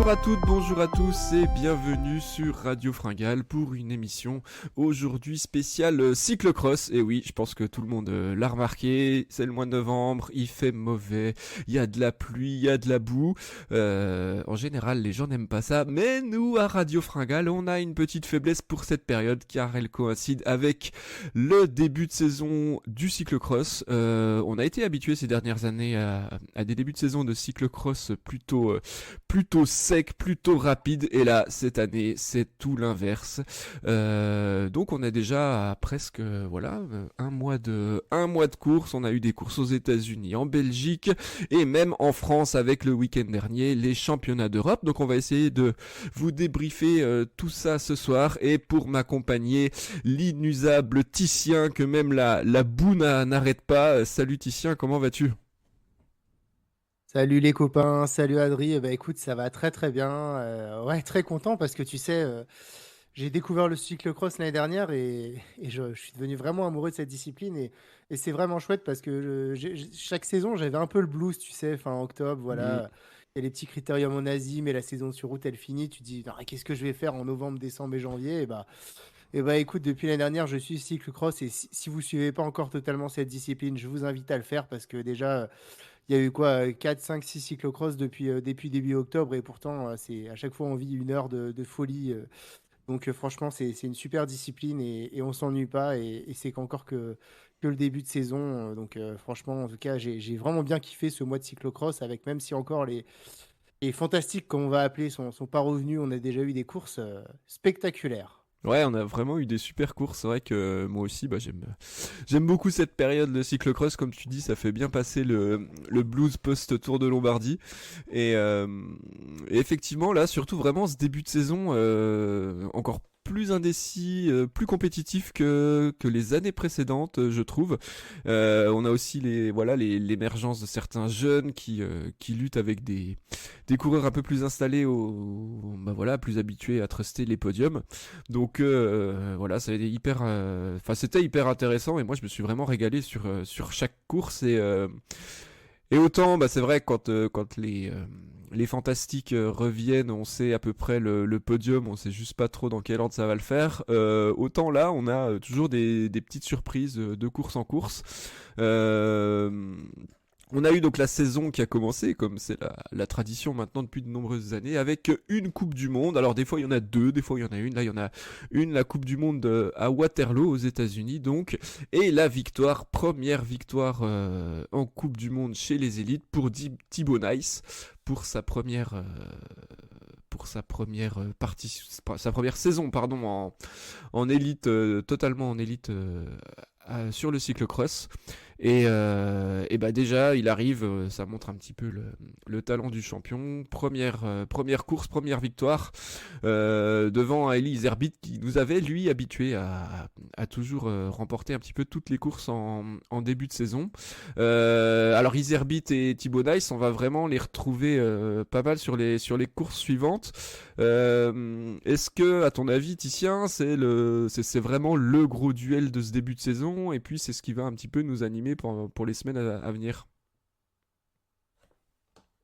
Bonjour à toutes, bonjour à tous et bienvenue sur Radio Fringale pour une émission aujourd'hui spéciale cyclocross. Et oui, je pense que tout le monde l'a remarqué, c'est le mois de novembre, il fait mauvais, il y a de la pluie, il y a de la boue. En général, les gens n'aiment pas ça, mais nous à Radio Fringale, on a une petite faiblesse pour cette période car elle coïncide avec le début de saison du cyclocross. On a été habitué ces dernières années à des débuts de saison de cyclocross plutôt sec, plutôt rapide, et là cette année c'est tout l'inverse. Donc on a déjà presque un mois de course. On a eu des courses aux États-Unis, en Belgique et même en France avec le week-end dernier les championnats d'Europe. Donc on va essayer de vous débriefer tout ça ce soir, et pour m'accompagner l'inusable Titien que même la boue n'arrête pas. Salut Titien, comment vas-tu? Salut les copains, salut Adri. Écoute, ça va très très bien. Ouais, très content parce que tu sais, j'ai découvert le cyclocross l'année dernière et je suis devenu vraiment amoureux de cette discipline et c'est vraiment chouette parce que chaque saison j'avais un peu le blues, tu sais, fin octobre, Mm. voilà. Il y a les petits critériums en Asie, mais la saison sur route elle finit. Tu te dis, non, qu'est-ce que je vais faire en novembre, décembre et janvier? Et bah écoute, depuis l'année dernière, je suis cyclocross et si vous suivez pas encore totalement cette discipline, je vous invite à le faire parce que déjà. Il y a eu quoi, 4, 5, 6 cyclocross depuis début octobre et pourtant, c'est à chaque fois on vit une heure de folie. Donc franchement, c'est une super discipline et on s'ennuie pas et c'est qu'encore que le début de saison. Donc franchement, en tout cas, j'ai vraiment bien kiffé ce mois de cyclocross avec même si encore les fantastiques, comme on va appeler, sont pas revenus, on a déjà eu des courses spectaculaires. Ouais, on a vraiment eu des super courses. C'est vrai que moi aussi, j'aime beaucoup cette période de cyclocross. Comme tu dis, ça fait bien passer le blues post-Tour de Lombardie. Et effectivement, là, surtout vraiment ce début de saison, encore plus indécis, plus compétitif que les années précédentes, je trouve. On a aussi l'émergence de certains jeunes qui luttent avec des coureurs un peu plus installés, plus habitués à truster les podiums. Donc voilà, c'était hyper intéressant, et moi je me suis vraiment régalé sur chaque course. Et autant, c'est vrai, quand les fantastiques reviennent, on sait à peu près le podium, on sait juste pas trop dans quel ordre ça va le faire. Autant là, on a toujours des petites surprises de course en course. Euh, on a eu donc la saison qui a commencé, comme c'est la tradition maintenant depuis de nombreuses années, avec une Coupe du Monde. Alors des fois il y en a deux, des fois il y en a une. Là il y en a une, la Coupe du Monde à Waterloo aux États-Unis donc, et la première victoire en Coupe du Monde chez les élites pour Thibaut Nice pour sa première saison en élite, totalement en élite sur le cyclocross. Et bah déjà, il arrive, ça montre un petit peu le talent du champion. Première course, première victoire devant Eli Iserbyt qui nous avait, lui, habitué à toujours remporter un petit peu toutes les courses en début de saison. Alors Iserbyt et Thibaut Nice, on va vraiment les retrouver pas mal sur les courses suivantes. Est-ce que, à ton avis, Titien, c'est vraiment le gros duel de ce début de saison, et puis c'est ce qui va un petit peu nous animer pour les semaines à venir?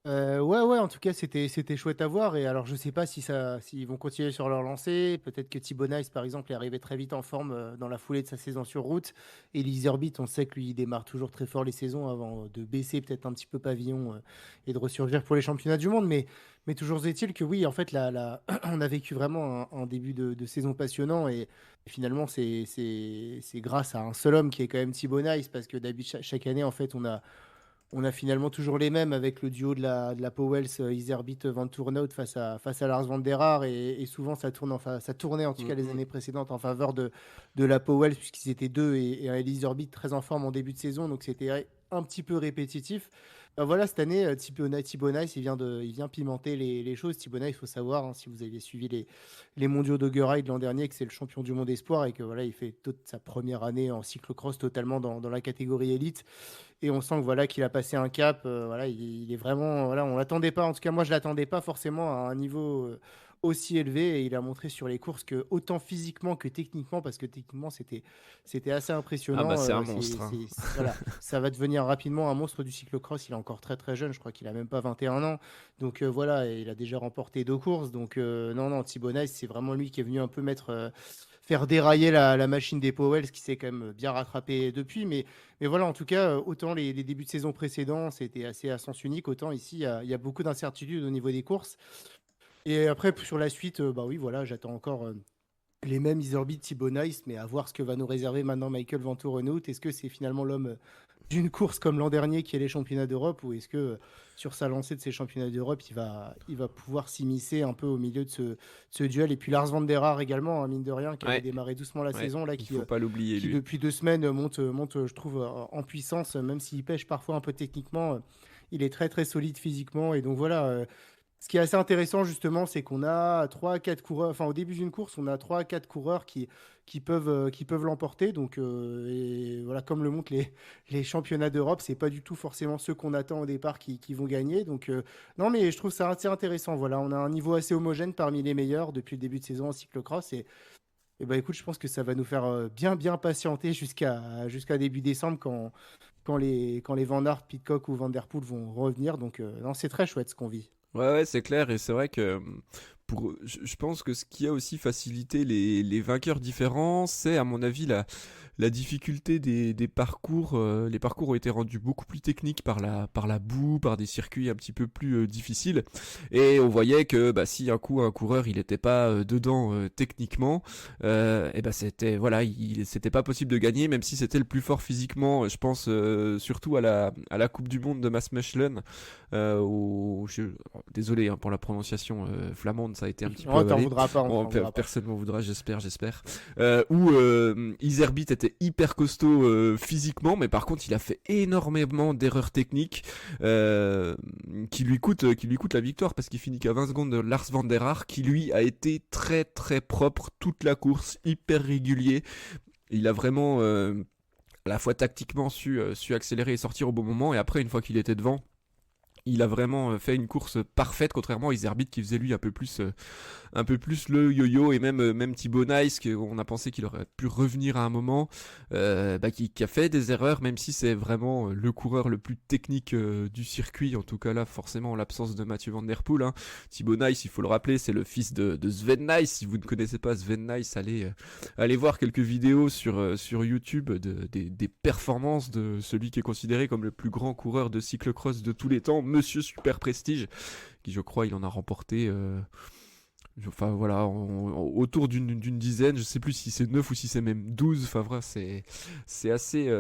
Ouais, en tout cas, c'était chouette à voir. Et alors, je sais pas s'ils vont continuer sur leur lancée. Peut-être que Thibaut Nice, par exemple, est arrivé très vite en forme dans la foulée de sa saison sur route. Et Iserbyt, on sait que lui, il démarre toujours très fort les saisons avant de baisser peut-être un petit peu pavillon et de ressurgir pour les championnats du monde. Mais toujours est-il que oui, en fait, on a vécu vraiment un début de saison passionnant. Et finalement, c'est grâce à un seul homme qui est quand même Thibaut Nice, parce que d'habitude, chaque année, en fait, on a finalement toujours les mêmes avec le duo de la Powells, Iserbyt, Van Tournout face à Lars van der Haar. Et souvent, ça tournait en tout cas les Mhm. années précédentes en faveur de la Powells, puisqu'ils étaient deux et un Iserbyt très en forme en début de saison. Donc c'était un petit peu répétitif. Voilà, cette année, Thibaut Nice, il vient pimenter les choses. Thibaut Nice, il faut savoir, hein, si vous aviez suivi les mondiaux d'Oggeride l'an dernier, que c'est le champion du monde espoir et que voilà, il fait toute sa première année en cyclocross totalement dans la catégorie élite. Et on sent que voilà qu'il a passé un cap. Voilà, il est vraiment. Voilà, on l'attendait pas. En tout cas, moi, je l'attendais pas forcément à un niveau aussi élevé, et il a montré sur les courses que autant physiquement que techniquement, parce que techniquement c'était assez Ah bah impressionnant. c'est un monstre, hein. Voilà, ça va devenir rapidement un monstre du cyclocross. Il est encore très très jeune, je crois qu'il a même pas 21 ans. Donc voilà, et il a déjà remporté 2 courses. Donc non, non, Thibaut Nice, c'est vraiment lui qui est venu un peu faire dérailler la machine des Powell, ce qui s'est quand même bien rattrapé depuis. Mais voilà, en tout cas, autant les débuts de saison précédents, c'était assez à sens unique, autant ici, il y a beaucoup d'incertitudes au niveau des courses. Et après, sur la suite, bah oui, voilà, j'attends encore les mêmes Iserby, Thibaut Nice, mais à voir ce que va nous réserver maintenant Michael Vantorenhout. Est-ce que c'est finalement l'homme d'une course comme l'an dernier qui est les championnats d'Europe, ou est-ce que sur sa lancée de ces championnats d'Europe, il va pouvoir s'immiscer un peu au milieu de ce duel? Et puis Lars van der Haar également, hein, mine de rien, qui avait Ouais, démarré doucement la ouais, saison, là, il qui, faut pas l'oublier qui lui. depuis 2 semaines monte, je trouve, en puissance, même s'il pêche parfois un peu techniquement. Il est très très solide physiquement, et donc voilà. Ce qui est assez intéressant, justement, c'est qu'on a 3 à 4 coureurs. Enfin, au début d'une course, on a 3 à 4 coureurs qui peuvent l'emporter. Donc, et voilà, comme le montrent les championnats d'Europe, c'est pas du tout forcément ceux qu'on attend au départ qui vont gagner. Donc, non, mais je trouve ça assez intéressant. Voilà, on a un niveau assez homogène parmi les meilleurs depuis le début de saison en cyclocross. Et bah, écoute, je pense que ça va nous faire bien, bien patienter jusqu'à début décembre, quand les Van Aert, Pidcock ou Van Der Poel vont revenir. Donc, non, c'est très chouette ce qu'on vit. Ouais, ouais, c'est clair, et c'est vrai que je pense que ce qui a aussi facilité les vainqueurs différents, c'est à mon avis la difficulté des parcours. Les parcours ont été rendus beaucoup plus techniques par la boue, par des circuits un petit peu plus difficiles, et on voyait que bah, si un coup un coureur il n'était pas dedans techniquement, et bah c'était voilà, c'était pas possible de gagner, même si c'était le plus fort physiquement. Je pense surtout à la Coupe du Monde de Maas Mechelen, désolé hein, pour la prononciation flamande, ça a été un petit peu On t'en avalé. voudra pas, on Bon, t'en voudra pas. personne m'en voudra, j'espère. Où Iserbyt était hyper costaud physiquement, mais par contre il a fait énormément d'erreurs techniques qui lui coûtent la victoire, parce qu'il finit qu'à 20 secondes de Lars van der Haar, qui lui a été très très propre toute la course, hyper régulier. Il a vraiment à la fois tactiquement su accélérer et sortir au bon moment, et après une fois qu'il était devant, il a vraiment fait une course parfaite, contrairement à Iserbyt qui faisait lui un peu plus le yo-yo, et même Thibaut Nice, on a pensé qu'il aurait pu revenir à un moment, bah, qui a fait des erreurs, même si c'est vraiment le coureur le plus technique du circuit, en tout cas là forcément en l'absence de Mathieu Van Der Poel, hein. Thibaut Nice, il faut le rappeler, c'est le fils de Sven Nice. Si vous ne connaissez pas Sven Nice, allez voir quelques vidéos sur YouTube des performances de celui qui est considéré comme le plus grand coureur de cyclocross de tous les temps, Monsieur Super Prestige, qui je crois il en a remporté enfin voilà, autour d'une dizaine, je sais plus si c'est 9 ou si c'est même 12, enfin voilà, c'est assez,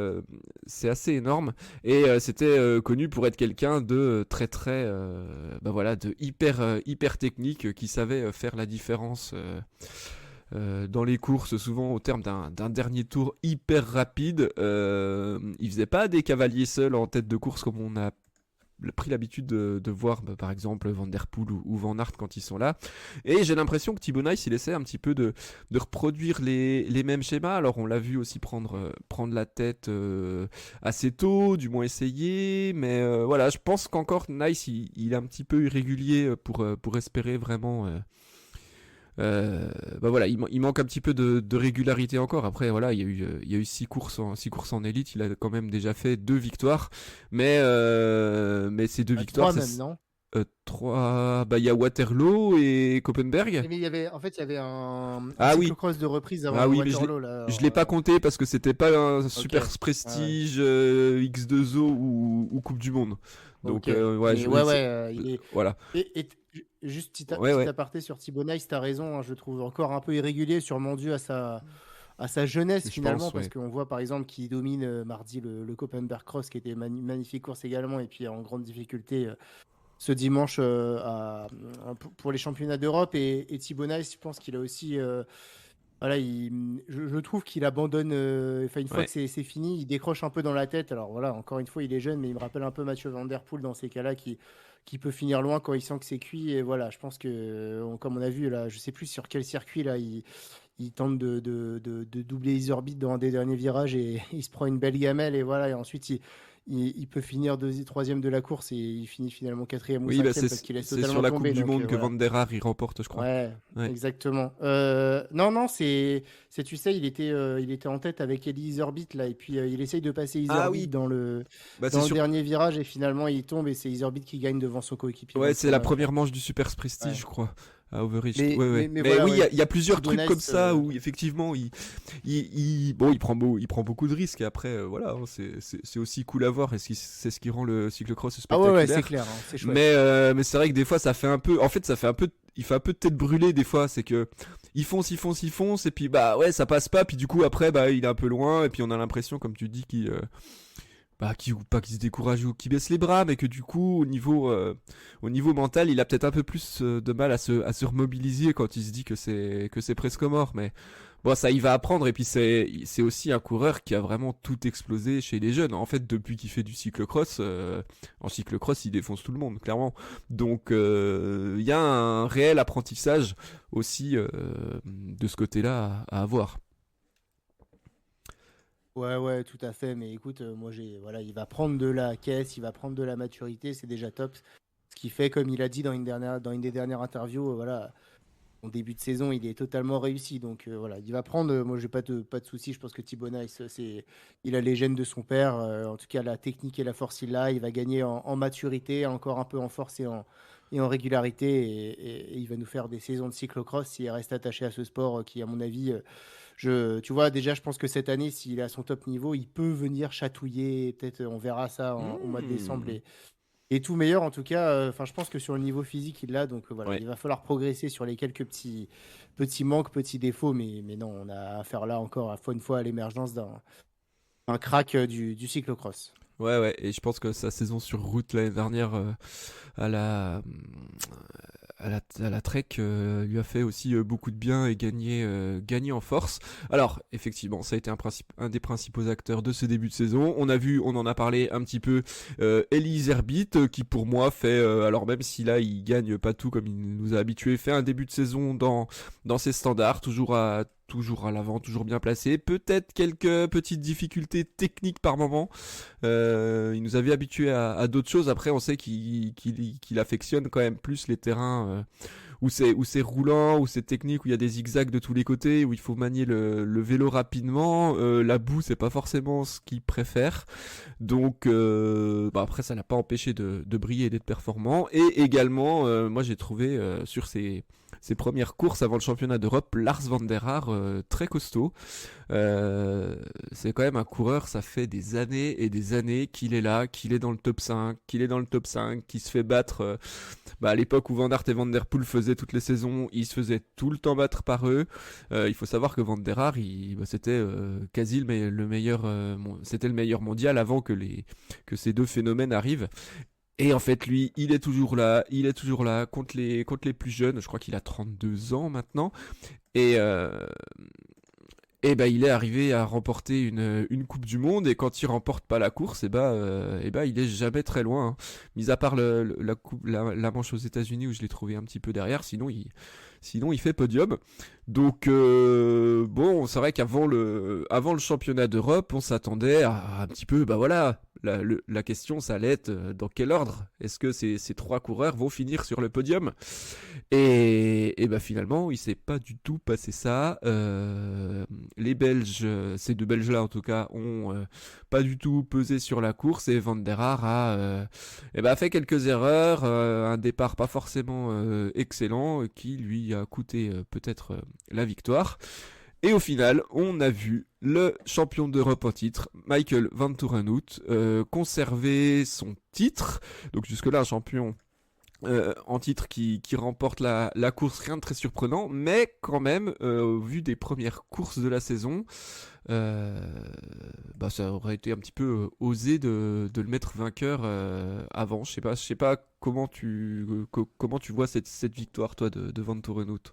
c'est assez énorme. Et c'était connu pour être quelqu'un de très très, bah voilà, de hyper technique, qui savait faire la différence dans les courses, souvent au terme d'un dernier tour hyper rapide. Il faisait pas des cavaliers seuls en tête de course comme on a pris l'habitude de voir bah, par exemple Van Der Poel ou Van Aert quand ils sont là, et j'ai l'impression que Thibaut Nice il essaie un petit peu de reproduire les mêmes schémas. Alors on l'a vu aussi prendre la tête assez tôt, du moins essayer, mais voilà, je pense qu'encore Nice il est un petit peu irrégulier pour espérer vraiment bah voilà, il manque un petit peu de régularité encore. Après voilà, il y a eu 6 courses en élite, il a quand même déjà fait 2 victoires, mais ces 2 victoires, 3 c'est même, non? 3. Bah il y a Waterloo et Koppenberg. Mais en fait, il y avait un Ah oui, cyclocross de reprise avant ah le oui, mais Waterloo, là. je Alors, l'ai pas compté parce que c'était pas un ok. super Ouais, prestige X2O ou Coupe du Monde. Donc ok. ouais, Mais ouais, oui, ouais, voilà. juste Ouais, petit ouais. aparté sur Thibaut Nice, t'as raison, hein, je le trouve encore un peu irrégulier, sûrement dû à sa jeunesse Je finalement, pense, parce ouais. qu'on voit par exemple qu'il domine mardi le Koppenberg Cross, qui était une magnifique course également, et puis en grande difficulté ce dimanche pour les championnats d'Europe. Et Thibaut Nice, je pense qu'il a aussi. Voilà, je trouve qu'il abandonne. Enfin, une fois Ouais. que c'est fini, il décroche un peu dans la tête. Alors voilà, encore une fois, il est jeune, mais il me rappelle un peu Mathieu Van Der Poel dans ces cas-là, qui peut finir loin quand il sent que c'est cuit. Et voilà, je pense que, comme on a vu là, je sais plus sur quel circuit là, il tente de doubler Iserbyt dans un des derniers virages, et il se prend une belle gamelle, et voilà, et ensuite il peut finir troisième de la course et il finit finalement quatrième ou Oui, bah cinquième parce qu'il laisse c'est sur totalement la Coupe tomber. du Donc Monde que voilà. Van der Haar il remporte, je crois. Ouais, Ouais. exactement. Non, non, tu sais, il était en tête avec Elie Iserbyt là, et puis il essaye de passer Ah Iserbyt oui, bah c'est dans le sûr. dernier virage, et finalement il tombe et c'est Iserbyt qui gagne devant son coéquipier dans Ouais, le c'est la tournage. première manche du Super Prestige, Ouais. je crois, à Overreach. Ouais, ouais. Mais Mais voilà, oui, ouais, il y a plusieurs Thibaut trucs comme Nice. ça où effectivement, bon, il prend beaucoup de risques. Et après, voilà, hein, c'est aussi cool à voir. Et c'est ce qui rend le cyclocross Ah ouais, ouais, c'est spectaculaire. clair, hein, c'est chouette. Mais c'est vrai que des fois, ça fait un peu. En fait, ça fait un peu. Il fait un peu de tête brûlée des fois. C'est que il fonce, et puis bah ouais, ça passe pas. Puis du coup, après, bah il est un peu loin. Et puis on a l'impression, comme tu dis, ou pas qu'il se décourage ou qu'il baisse les bras, mais que du coup, au niveau mental, il a peut-être un peu plus de mal à se remobiliser quand il se dit que c'est presque mort. Mais bon, ça, il va apprendre. Et puis c'est aussi un coureur qui a vraiment tout explosé chez les jeunes. En fait, depuis qu'il fait du cyclocross, en cyclocross, il défonce tout le monde, clairement. Donc, il y a un réel apprentissage aussi de ce côté-là à avoir. Ouais, ouais, tout à fait. Mais écoute, moi, voilà, il va prendre de la caisse, il va prendre de la maturité, c'est déjà top. Ce qui fait, comme il a dit dans une des dernières interviews, voilà, en début de saison, il est totalement réussi. Donc voilà, il va prendre. Moi, j'ai pas de souci. Je pense que Thibaut Nice, il a les gènes de son père. En tout cas, la technique et la force, il l'a. Il va gagner en maturité, encore un peu en force et en régularité. Et il va nous faire des saisons de cyclocross s'il reste attaché à ce sport qui, à mon avis, tu vois, déjà, je pense que cette année, s'il est à son top niveau, il peut venir chatouiller. Peut-être, on verra ça au mois de décembre. Hmm. Et tout meilleur, en tout cas. Enfin, je pense que sur le niveau physique, il l'a. Donc voilà, Ouais. il va falloir progresser sur les quelques petits manques, petits défauts. Mais non, on a affaire là encore, une fois, à l'émergence d'un crack du cyclocross. Ouais, ouais, et je pense que sa saison sur route l'année dernière à la, à la Trek lui a fait aussi beaucoup de bien et gagné en force. Alors, effectivement, ça a été un des principaux acteurs de ce début de saison. On en a parlé un petit peu, Elie Iserbyt, qui pour moi fait, alors même si là il gagne pas tout comme il nous a habitués, fait un début de saison dans ses standards, toujours à l'avant, toujours bien placé. Peut-être quelques petites difficultés techniques par moment. Il nous avait habitués à d'autres choses. Après, on sait qu'il affectionne quand même plus les terrains où c'est roulant, où c'est technique, où il y a des zigzags de tous les côtés, où il faut manier le vélo rapidement. La boue, c'est pas forcément ce qu'il préfère. Donc, bah après, ça l'a pas empêché de briller et d'être performant. Et également, moi, j'ai trouvé sur ses premières courses avant le championnat d'Europe, Lars van der Haar très costaud. C'est quand même un coureur, ça fait des années et des années qu'il est là, qu'il est dans le top 5, qu'il se fait battre. Bah, à l'époque où Van Aert et Van Der Poel faisaient toutes les saisons, il se faisait tout le temps battre par eux. Il faut savoir que Van der Haar, c'était quasi c'était le meilleur mondial avant que ces deux phénomènes arrivent. Et en fait, lui, il est toujours là contre les plus jeunes. Je crois qu'il a 32 ans maintenant. Et, il est arrivé à remporter une Coupe du Monde, et quand il remporte pas la course, il est jamais très loin, hein. Mis à part la manche aux États-Unis où je l'ai trouvé un petit peu derrière, sinon il fait podium. Donc bon, c'est vrai avant le championnat d'Europe, on s'attendait à un petit peu, bah voilà, la question ça allait être dans quel ordre est-ce que ces trois coureurs vont finir sur le podium. Et bah finalement, il s'est pas du tout passé ça. Les Belges, ces deux Belges-là en tout cas, ont pas du tout pesé sur la course, et Van der Haar a fait quelques erreurs, un départ pas forcément excellent, qui lui a coûté peut-être la victoire. Et au final, on a vu le champion d'Europe en titre, Michael Van Torenhout, conserver son titre. Donc jusque-là, un champion en titre qui remporte la course, rien de très surprenant, mais quand même, au vu des premières courses de la saison, ça aurait été un petit peu osé de le mettre vainqueur avant. Je sais pas comment tu vois cette victoire, toi, de Van Torenhout.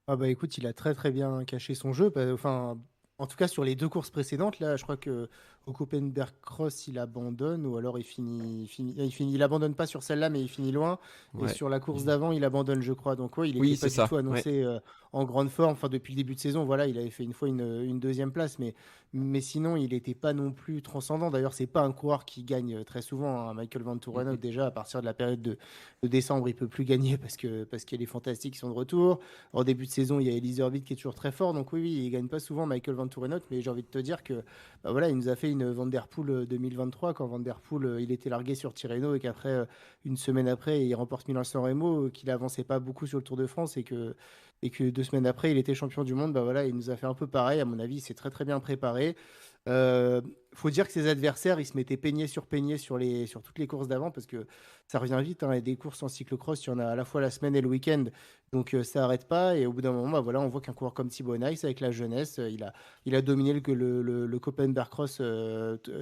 Ah bah écoute, il a très très bien caché son jeu. Enfin, en tout cas sur les deux courses précédentes, là, je crois que au Koppenberg Cross, il abandonne, ou alors il abandonne pas sur celle-là, mais il finit loin. Et Ouais. sur la course d'avant, il abandonne, je crois. Donc ouais, il n'était Oui, pas c'est du ça. tout Ouais. annoncé en grande forme. Enfin, depuis le début de saison, voilà, il avait fait une fois une deuxième place, mais sinon, il n'était pas non plus transcendant. D'ailleurs, c'est pas un coureur qui gagne très souvent, hein. Michael Van Torenhout, Mhm. déjà, à partir de la période de décembre, il peut plus gagner parce qu'il y a les fantastiques qui sont de retour. En début de saison, il y a Elise Herbit qui est toujours très fort. Donc oui, il gagne pas souvent Michael Van Torenhout, mais j'ai envie de te dire que bah voilà, il nous a fait une Van Der Poel 2023 quand Van Der Poel il était largué sur Tirreno et qu'après une semaine après, il remporte Milan-San Remo, qu'il avançait pas beaucoup sur le Tour de France et que 2 semaines après, il était champion du monde. Bah voilà, il nous a fait un peu pareil. À mon avis, il s'est très très bien préparé. Euh, Faut dire que ses adversaires, ils se mettaient peigné sur toutes les courses d'avant parce que ça revient vite, hein. Et des courses en cyclocross, il y en a à la fois la semaine et le week-end, donc ça arrête pas. Et au bout d'un moment, bah voilà, on voit qu'un coureur comme Thibaut Nice, avec la jeunesse, il a dominé le Koppenberg Cross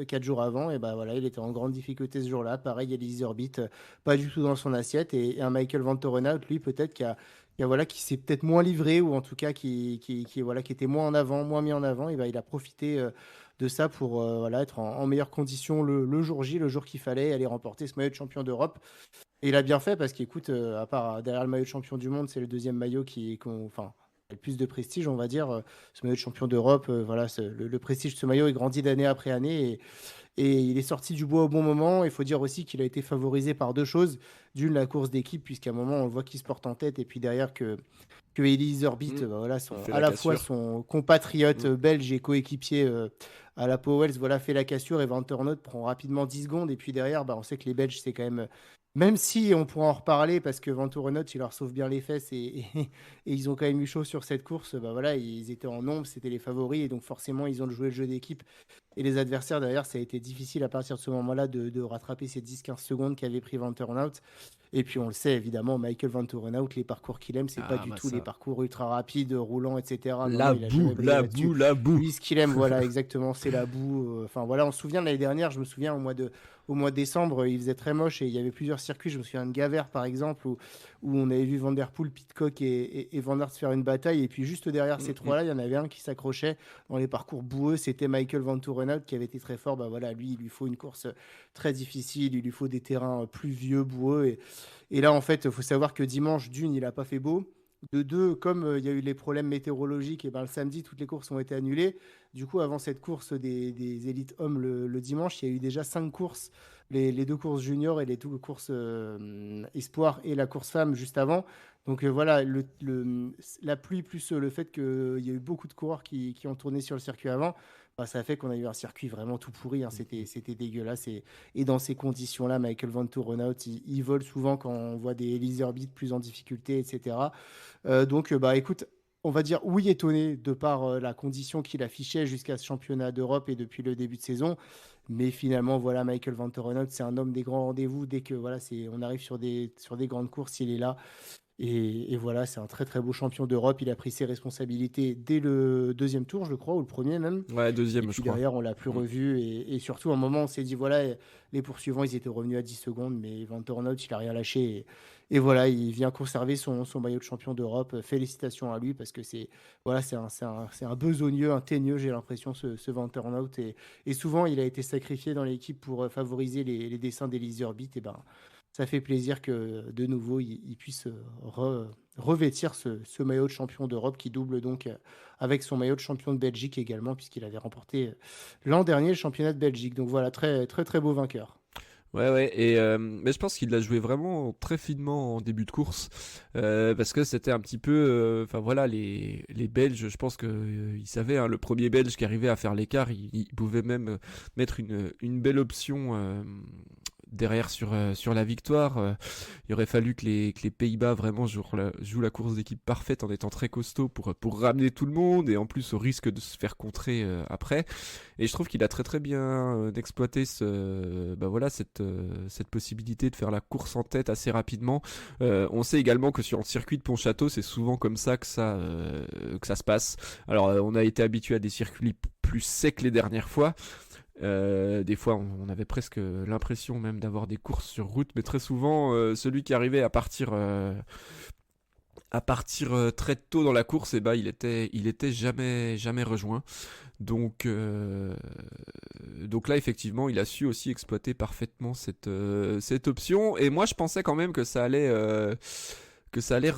4 jours avant. Et bah voilà, il était en grande difficulté ce jour-là. Pareil, Elise Orbit, pas du tout dans son assiette. Et un Michael Van Torenhout, lui, peut-être voilà, qui s'est peut-être moins livré ou en tout cas voilà, qui était moins en avant, moins mis en avant. Et bah, il a profité de ça pour voilà, être en meilleure condition le jour J, le jour qu'il fallait aller remporter ce maillot de champion d'Europe. Et il a bien fait parce qu'écoute, à part derrière le maillot de champion du monde, c'est le deuxième maillot enfin, a le plus de prestige, on va dire. Ce maillot de champion d'Europe, voilà, le prestige de ce maillot, il grandit d'année après année et il est sorti du bois au bon moment. Il faut dire aussi qu'il a été favorisé par deux choses. D'une, la course d'équipe, puisqu'à un moment, on le voit qu'il se porte en tête, et puis derrière que Elise Orbit, Mhm. bah voilà, Il fait à la la fois cassure. son compatriote Mhm. belge et coéquipier à la Powells, voilà, fait la cassure et Van Ternot prend rapidement 10 secondes. Et puis derrière, bah, on sait que les Belges, c'est quand même. Même si on pourra en reparler parce que Van Ternot, il leur sauve bien les fesses et ils ont quand même eu chaud sur cette course, bah voilà, ils étaient en nombre, c'était les favoris et donc forcément, ils ont joué le jeu d'équipe. Et les adversaires derrière, ça a été difficile à partir de ce moment-là de rattraper ces 10-15 secondes qu'avait pris Van Ternhout. Et puis on le sait évidemment, Michael Van Ternhout, les parcours qu'il aime, c'est pas Ah du bah tout les ça. parcours ultra rapides, roulants, etc. Non, non, La il a jamais boue, brillé la là-dessus. boue, la boue. Lui, ce qu'il aime, voilà, exactement, c'est la boue. Enfin voilà, on se souvient de l'année dernière, je me souviens au mois de décembre, il faisait très moche et il y avait plusieurs circuits. Je me souviens de Gavert par exemple, où on avait vu Van Der Poel, Pidcock et Van Aert se faire une bataille. Et puis juste derrière ces Mhm. trois-là, il y en avait un qui s'accrochait dans les parcours boueux, c'était Michael Van Torenhout qui avait été très fort. Bah voilà, lui, il lui faut une course très difficile, il lui faut des terrains pluvieux, boueux. Et là, en fait, il faut savoir que dimanche, d'une, il n'a pas fait beau. De deux, comme il y a eu les problèmes météorologiques, et ben, le samedi, toutes les courses ont été annulées. Du coup, avant cette course des élites hommes le dimanche, il y a eu déjà 5 courses, les deux courses juniors et les deux courses espoir et la course femme juste avant. Donc voilà, la pluie plus le fait qu'il y a eu beaucoup de coureurs qui ont tourné sur le circuit avant, bah, ça a fait qu'on a eu un circuit vraiment tout pourri, hein. C'était dégueulasse. Et dans ces conditions-là, Michael Van Torenhout, il vole souvent quand on voit des Elise Herbit plus en difficulté, etc. Donc, bah, écoute, on va dire oui étonné de par la condition qu'il affichait jusqu'à ce championnat d'Europe et depuis le début de saison. Mais finalement, voilà, Michael Van Torenhout, c'est un homme des grands rendez-vous. Dès que voilà, on arrive sur des grandes courses, il est là. Et voilà, c'est un très très beau champion d'Europe. Il a pris ses responsabilités dès le deuxième tour, je crois, ou le premier même. Ouais, Et deuxième, je puis crois. derrière, on l'a plus Mhm. revu. Et surtout, à un moment, on s'est dit, voilà, les poursuivants, ils étaient revenus à 10 secondes, mais Van Tornout, il a rien lâché. Et voilà, il vient conserver son maillot de champion d'Europe. Félicitations à lui, parce que voilà, c'est un besogneux, un teigneux, j'ai l'impression, ce Van Tornout. Et souvent, il a été sacrifié dans l'équipe pour favoriser les dessins d'Elise Herbit. Et ben, ça fait plaisir que de nouveau il puisse revêtir ce maillot de champion d'Europe qui double donc avec son maillot de champion de Belgique également, puisqu'il avait remporté l'an dernier le championnat de Belgique. Donc voilà, très très très beau vainqueur. Ouais, ouais, mais je pense qu'il l'a joué vraiment très finement en début de course, parce que c'était un petit peu, enfin voilà, les Belges, je pense que ils savaient, hein, le premier Belge qui arrivait à faire l'écart, il pouvait même mettre une belle option derrière sur la victoire. Il aurait fallu que les Pays-Bas vraiment jouent la course d'équipe parfaite en étant très costaud pour ramener tout le monde et en plus au risque de se faire contrer après. Et je trouve qu'il a très très bien exploité bah voilà, cette possibilité de faire la course en tête assez rapidement. On sait également que sur le circuit de Pontchâteau, c'est souvent comme ça que ça se passe. Alors on a été habitué à des circuits plus secs les dernières fois. Des fois, on avait presque l'impression même d'avoir des courses sur route, mais très souvent, celui qui arrivait à partir très tôt dans la course, et bah, il était jamais, jamais rejoint. Donc là, effectivement, il a su aussi exploiter parfaitement cette option. Et moi, je pensais quand même que ça allait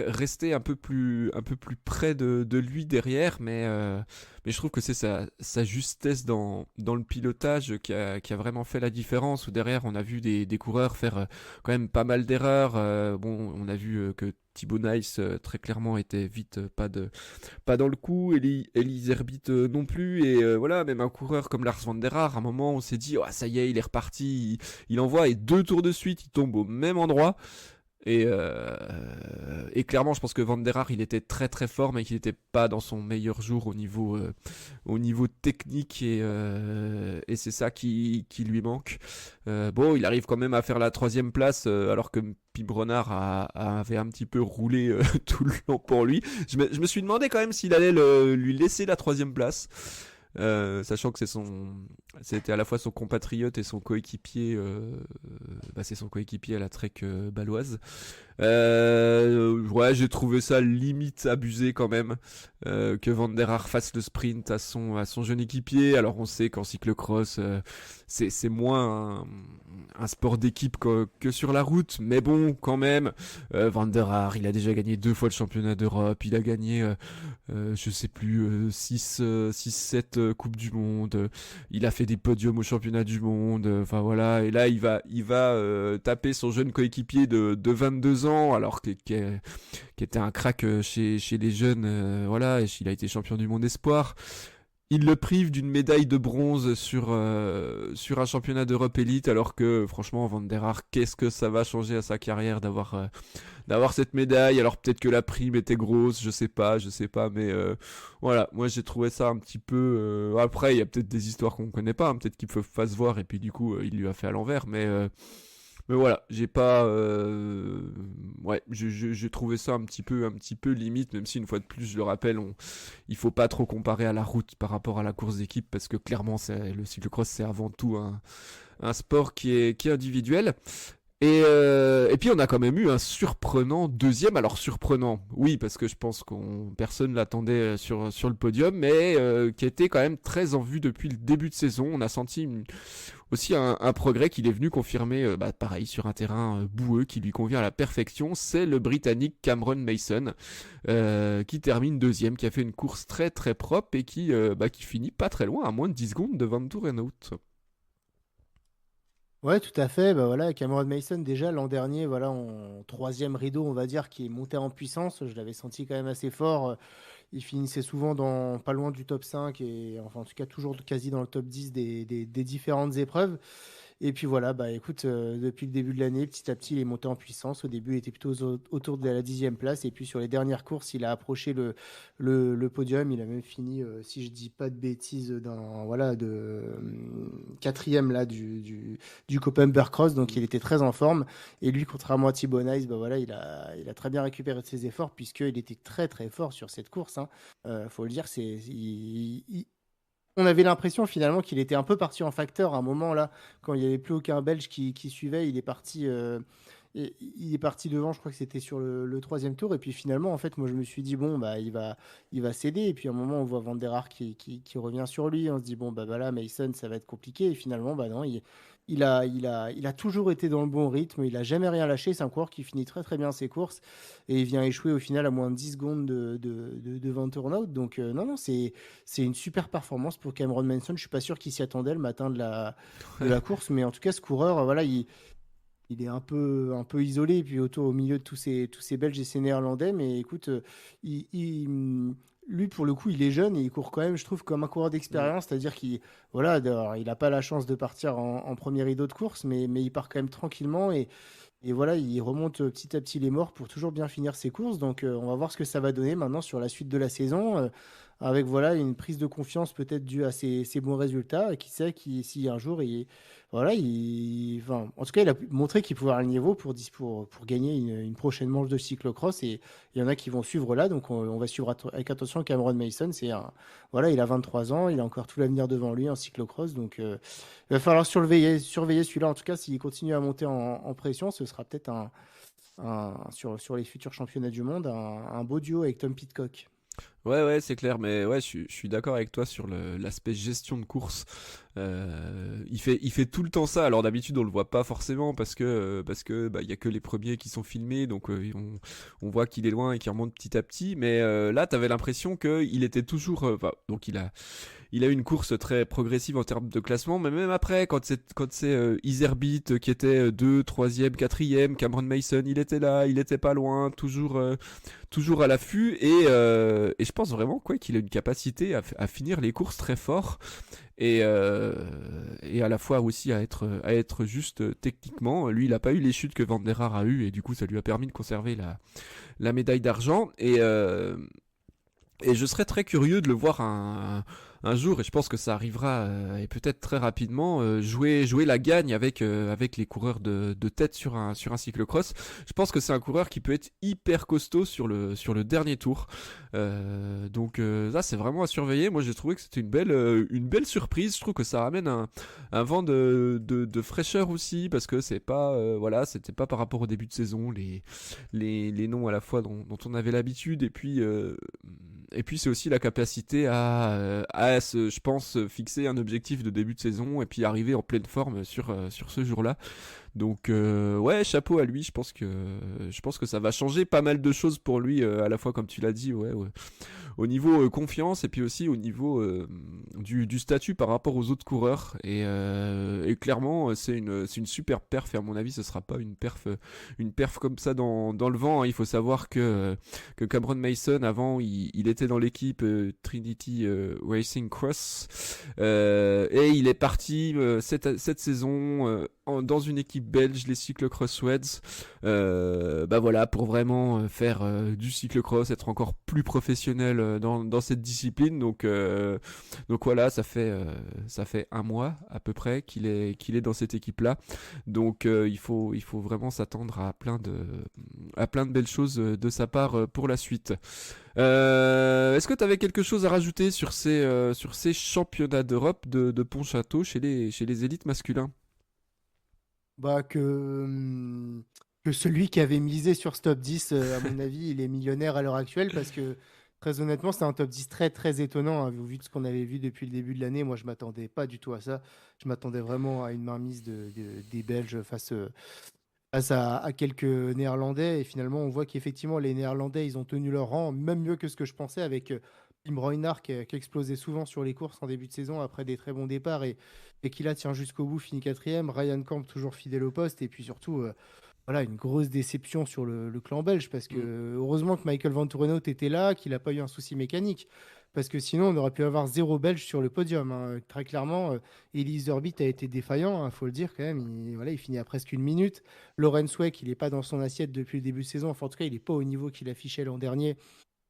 rester un peu plus près de lui derrière, mais je trouve que c'est sa justesse dans le pilotage qui a vraiment fait la différence. Où derrière, on a vu des coureurs faire quand même pas mal d'erreurs. Bon, on a vu que Thibaut Nice très clairement était vite pas dans le coup, Eli Zerbit non plus, et voilà, même un coureur comme Lars van der Haar, à un moment on s'est dit oh, ça y est, il est reparti, il envoie, et 2 tours de suite il tombe au même endroit. Et clairement, je pense que Van der Haar, il était très très fort, mais qu'il n'était pas dans son meilleur jour au niveau technique, et c'est ça qui lui manque. Bon, il arrive quand même à faire la 3e place, alors que Pim Renard avait un petit peu roulé tout le long pour lui. Je me suis demandé quand même s'il allait lui laisser la 3e place. Sachant que c'était à la fois son compatriote et son coéquipier, c'est son coéquipier à la Trek baloise. Ouais, j'ai trouvé ça limite abusé quand même, que Van der Haar fasse le sprint à son jeune équipier. Alors on sait qu'en cyclocross, c'est moins un sport d'équipe que sur la route, mais bon, quand même, Van der Haar, il a déjà gagné 2 fois le championnat d'Europe, il a gagné, je sais plus, 6-7 Coupes du Monde, il a fait des podiums au championnat du monde, enfin voilà, et là il va taper son jeune coéquipier de 22 ans, alors qui était un crack chez les jeunes, voilà, et il a été champion du monde espoir. Il le prive d'une médaille de bronze sur un championnat d'Europe élite, alors que franchement Van der Haar, qu'est-ce que ça va changer à sa carrière d'avoir cette médaille. Alors peut-être que la prime était grosse, je sais pas, mais voilà, moi j'ai trouvé ça un petit peu. Après, il y a peut-être des histoires qu'on connaît pas, hein, peut-être qu'il faut pas se voir et puis du coup il lui a fait à l'envers, mais voilà, j'ai pas. Ouais, j'ai trouvé ça un petit peu limite, même si une fois de plus, je le rappelle, il faut pas trop comparer à la route par rapport à la course d'équipe, parce que clairement, le cyclocross, c'est avant tout un sport qui est individuel. Et puis on a quand même eu un surprenant deuxième. Alors surprenant, oui, parce que je pense que personne l'attendait sur le podium, mais qui était quand même très en vue depuis le début de saison. On a senti aussi un progrès qu'il est venu confirmer, pareil, sur un terrain boueux qui lui convient à la perfection. C'est le Britannique Cameron Mason, qui termine deuxième, qui a fait une course très très propre et qui finit pas très loin, à moins de 10 secondes de Van Toerenhout. Ouais, tout à fait. Bah voilà, Cameron Mason, déjà l'an dernier, voilà, en 3e rideau, on va dire, qui est monté en puissance. Je l'avais senti quand même assez fort. Il finissait souvent pas loin du top 5 et enfin, en tout cas, toujours quasi dans le top 10 des différentes épreuves. Et puis voilà, bah écoute, depuis le début de l'année, petit à petit, il est monté en puissance. Au début, il était plutôt autour de la 10e place. Et puis sur les dernières courses, il a approché le podium. Il a même fini, si je dis pas de bêtises, voilà, de 4e là, du Koppenberg Cross. Donc il était très en forme. Et lui, contrairement à Thibaut Nice, bah voilà, il a très bien récupéré de ses efforts, puisqu'il était très très fort sur cette course, hein. Faut le dire, on avait l'impression finalement qu'il était un peu parti en facteur à un moment là, quand il n'y avait plus aucun Belge qui suivait, il est parti devant, je crois que c'était sur le 3e tour, et puis finalement, en fait, moi je me suis dit, bon, bah il va céder, et puis à un moment, on voit Van der Haar qui revient sur lui, on se dit, bon, bah là, Mason, ça va être compliqué, et finalement, bah non, il a toujours été dans le bon rythme, il a jamais rien lâché, c'est un coureur qui finit très très bien ses courses, et il vient échouer au final à moins de 10 secondes de Van Toerenhout, donc non, non, c'est une super performance pour Cameron Mason. Je suis pas sûr qu'il s'y attendait le matin de la course, mais en tout cas, ce coureur, voilà, il est un peu isolé, et puis au milieu de tous ces Belges et ces Néerlandais. Mais écoute, lui, pour le coup, il est jeune et il court quand même, je trouve, comme un coureur Mm. d'expérience. C'est-à-dire qu'il voilà, il n'a pas la chance de partir en premier rideau de course, mais il part quand même tranquillement. Et voilà, il remonte petit à petit les morts pour toujours bien finir ses courses. Donc, on va voir ce que ça va donner maintenant sur la suite de la saison. Avec voilà, une prise de confiance peut-être due à ses bons résultats. Et qui sait si un jour, voilà, enfin, en tout cas, il a montré qu'il pouvait avoir le niveau pour gagner une prochaine manche de cyclocross. Et il y en a qui vont suivre là. Donc, on va suivre avec attention Cameron Mason. Voilà, il a 23 ans, il a encore tout l'avenir devant lui en cyclocross. Donc, il va falloir surveiller celui-là. En tout cas, s'il continue à monter en pression, ce sera peut-être sur les futurs championnats du monde un beau duo avec Tom Pidcock. Ouais, c'est clair, mais ouais, je suis d'accord avec toi sur l'aspect gestion de course. Il fait tout le temps ça. Alors d'habitude, on le voit pas forcément parce que bah, il y a que les premiers qui sont filmés, donc on voit qu'il est loin et qu'il remonte petit à petit. Mais là, t'avais l'impression qu'il était toujours, enfin, donc il a eu une course très progressive en termes de classement, mais même après, quand c'est Iserbyt qui était 2, 3e, 4e, Cameron Mason, il était là, il était pas loin, toujours à l'affût, et je pense vraiment quoi qu'il a une capacité à finir les courses très fort, et à la fois aussi à être juste techniquement. Lui, il a pas eu les chutes que Van der Haar a eu, et du coup, ça lui a permis de conserver la médaille d'argent, et je serais très curieux de le voir un jour, et je pense que ça arrivera, et peut-être très rapidement, jouer la gagne avec les coureurs de tête sur un cyclocross. Je pense que c'est un coureur qui peut être hyper costaud sur le dernier tour. Donc ça, c'est vraiment à surveiller. Moi, j'ai trouvé que c'était une belle surprise. Je trouve que ça ramène un vent de fraîcheur aussi, parce que c'est pas, voilà, c'était pas par rapport au début de saison, les noms à la fois dont on avait l'habitude, et puis c'est aussi la capacité je pense, fixer un objectif de début de saison et puis arriver en pleine forme sur ce jour-là. Donc ouais, chapeau à lui. Je pense que ça va changer pas mal de choses pour lui, à la fois comme tu l'as dit, ouais, au niveau confiance, et puis aussi au niveau du statut par rapport aux autres coureurs. Et clairement, c'est une super perf, et à mon avis, ce sera pas une perf comme ça dans le vent, hein. Il faut savoir que Cameron Mason, avant, il était dans l'équipe Trinity Racing Cross, et il est parti cette saison dans une équipe belge, les Cyclocross Weds, bah voilà, pour vraiment faire du cyclocross, être encore plus professionnel dans cette discipline. Donc voilà, ça fait un mois à peu près qu'il est dans cette équipe-là. Donc il faut vraiment s'attendre à plein de belles choses de sa part pour la suite. Est-ce que tu avais quelque chose à rajouter sur ces championnats d'Europe de Pontchâteau chez les élites masculins? Bah, que celui qui avait misé sur ce top 10, à mon avis, il est millionnaire à l'heure actuelle parce que très honnêtement, c'est un top 10 très très étonnant, hein, au vu de ce qu'on avait vu depuis le début de l'année. Moi, je m'attendais pas du tout à ça. Je m'attendais vraiment à une mainmise des Belges face à quelques Néerlandais. Et finalement, on voit qu'effectivement, les Néerlandais, ils ont tenu leur rang, même mieux que ce que je pensais, avec Tim Reunaert qui explosait souvent sur les courses en début de saison après des très bons départs et qui là tient jusqu'au bout, finit quatrième. Ryan Camp toujours fidèle au poste. Et puis surtout, voilà, une grosse déception sur le clan belge parce que heureusement que Michael Van Torenhout était là, qu'il n'a pas eu un souci mécanique. Parce que sinon, on aurait pu avoir zéro Belge sur le podium, hein. Très clairement, Elie Zerbit a été défaillant, il faut le dire quand même. Voilà, il finit à presque une minute. Lorenz Weck, il n'est pas dans son assiette depuis le début de saison. Enfin, en tout cas, il n'est pas au niveau qu'il affichait l'an dernier.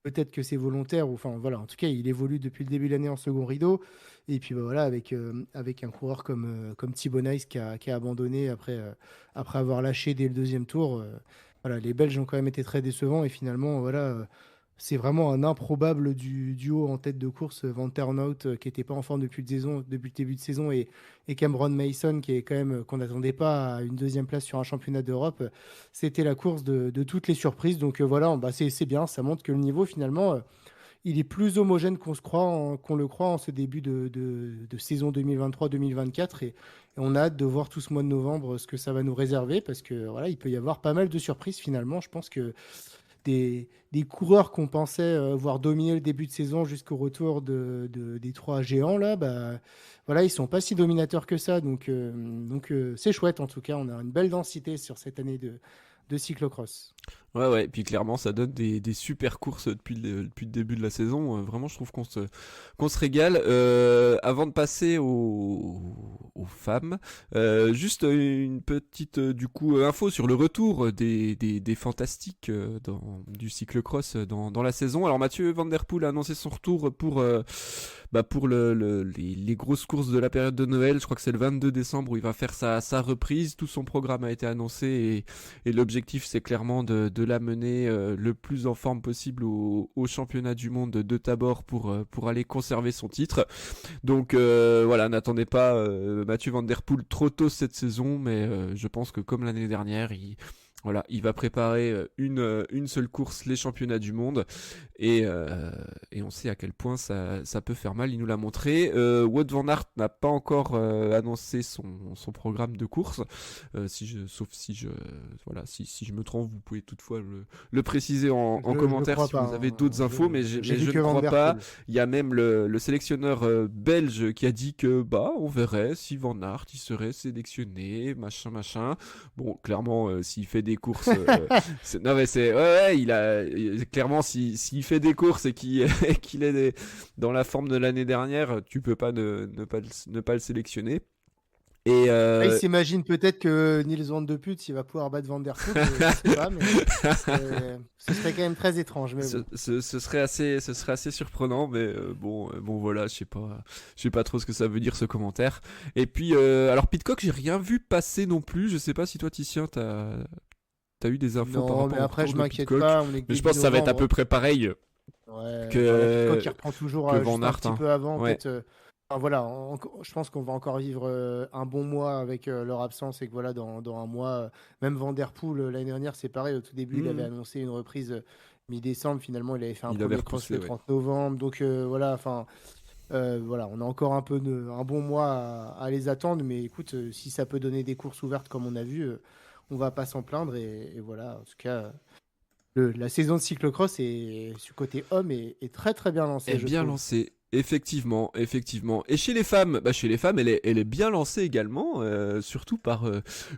Peut-être que c'est volontaire, ou enfin voilà, en tout cas, il évolue depuis le début de l'année en second rideau. Et puis bah, voilà, avec un coureur comme Thibaut Nice qui a abandonné après avoir lâché dès le deuxième tour. Voilà, les Belges ont quand même été très décevants et finalement, voilà, c'est vraiment un improbable du duo en tête de course, Van Ternhout, qui n'était pas en forme depuis le début de saison, et Cameron Mason, qui est quand même qu'on n'attendait pas à une deuxième place sur un championnat d'Europe. C'était la course de toutes les surprises. Donc voilà, bah, c'est bien, ça montre que le niveau finalement, il est plus homogène qu'on le croit en ce début de saison 2023-2024. Et on a hâte de voir tout ce mois de novembre ce que ça va nous réserver parce que voilà, il peut y avoir pas mal de surprises finalement. Je pense que des coureurs qu'on pensait voir dominer le début de saison jusqu'au retour des trois géants, là, bah, voilà, ils sont pas si dominateurs que ça. Donc c'est chouette en tout cas. On a une belle densité sur cette année de cyclocross. Ouais, et puis clairement, ça donne des super courses depuis le début de la saison. Vraiment, je trouve qu'on se régale. Avant de passer aux femmes, juste une petite du coup info sur le retour des fantastiques du cyclocross dans la saison. Alors Mathieu Van Der Poel a annoncé son retour pour les grosses courses de la période de Noël. Je crois que c'est le 22 décembre où il va faire sa reprise. Tout son programme a été annoncé, et l'objectif, c'est clairement de l'amener le plus en forme possible au championnat du monde de Tabor pour aller conserver son titre. Donc voilà, n'attendez pas Mathieu Van Der Poel trop tôt cette saison, mais je pense que comme l'année dernière, Voilà, il va préparer une seule course, les championnats du monde, et, euh, et on sait à quel point ça peut faire mal, il nous l'a montré. Wout van Aert n'a pas encore annoncé son programme de course, sauf si je me trompe, vous pouvez toutefois le préciser en Je commentaire crois si pas, vous avez hein. d'autres infos, mais J'ai vu je que ne Van crois Der pas. Poel. Il y a même le sélectionneur belge qui a dit que bah on verrait si Van Aert il serait sélectionné, machin machin. Bon, clairement, s'il fait des courses, non mais c'est ouais, clairement s'il fait des courses et qu'il est dans la forme de l'année dernière, tu peux pas ne pas le sélectionner. Et Ah, il s'imagine peut-être que Nils Van de Put, il va pouvoir battre Van Der Poel, je sais pas, mais ce serait quand même très étrange, mais bon. ce serait assez surprenant, mais bon voilà, je sais pas trop ce que ça veut dire ce commentaire. Et puis alors Pitcock, j'ai rien vu passer non plus. Je sais pas si toi Titien t'as eu des infos par Non, mais rapport au après, retour je de m'inquiète Pitcock, pas, on est que mais je début pense que ça va être à peu novembre. près pareil Ouais, voilà, Pitcock, il que reprend toujours Van juste un Aert. petit Hein. peu avant, Ouais, peut-être. Enfin, voilà, je pense qu'on va encore vivre un bon mois avec leur absence et que voilà, dans un mois, même Van Der Poel, l'année dernière, c'est pareil. Au tout début, il avait Mhm. annoncé une reprise mi-décembre. Finalement, il avait fait un Il avait premier cross repoussé, le ouais. 30 novembre. Donc voilà, enfin, voilà, on a encore un bon mois à les attendre. Mais écoute, si ça peut donner des courses ouvertes comme on a vu, on va pas s'en plaindre. Et voilà, en tout cas, la saison de cyclocross du côté homme est très très bien lancée, Est je bien trouve. lancée. Effectivement, effectivement. Et chez les femmes, elle est bien lancée également, surtout par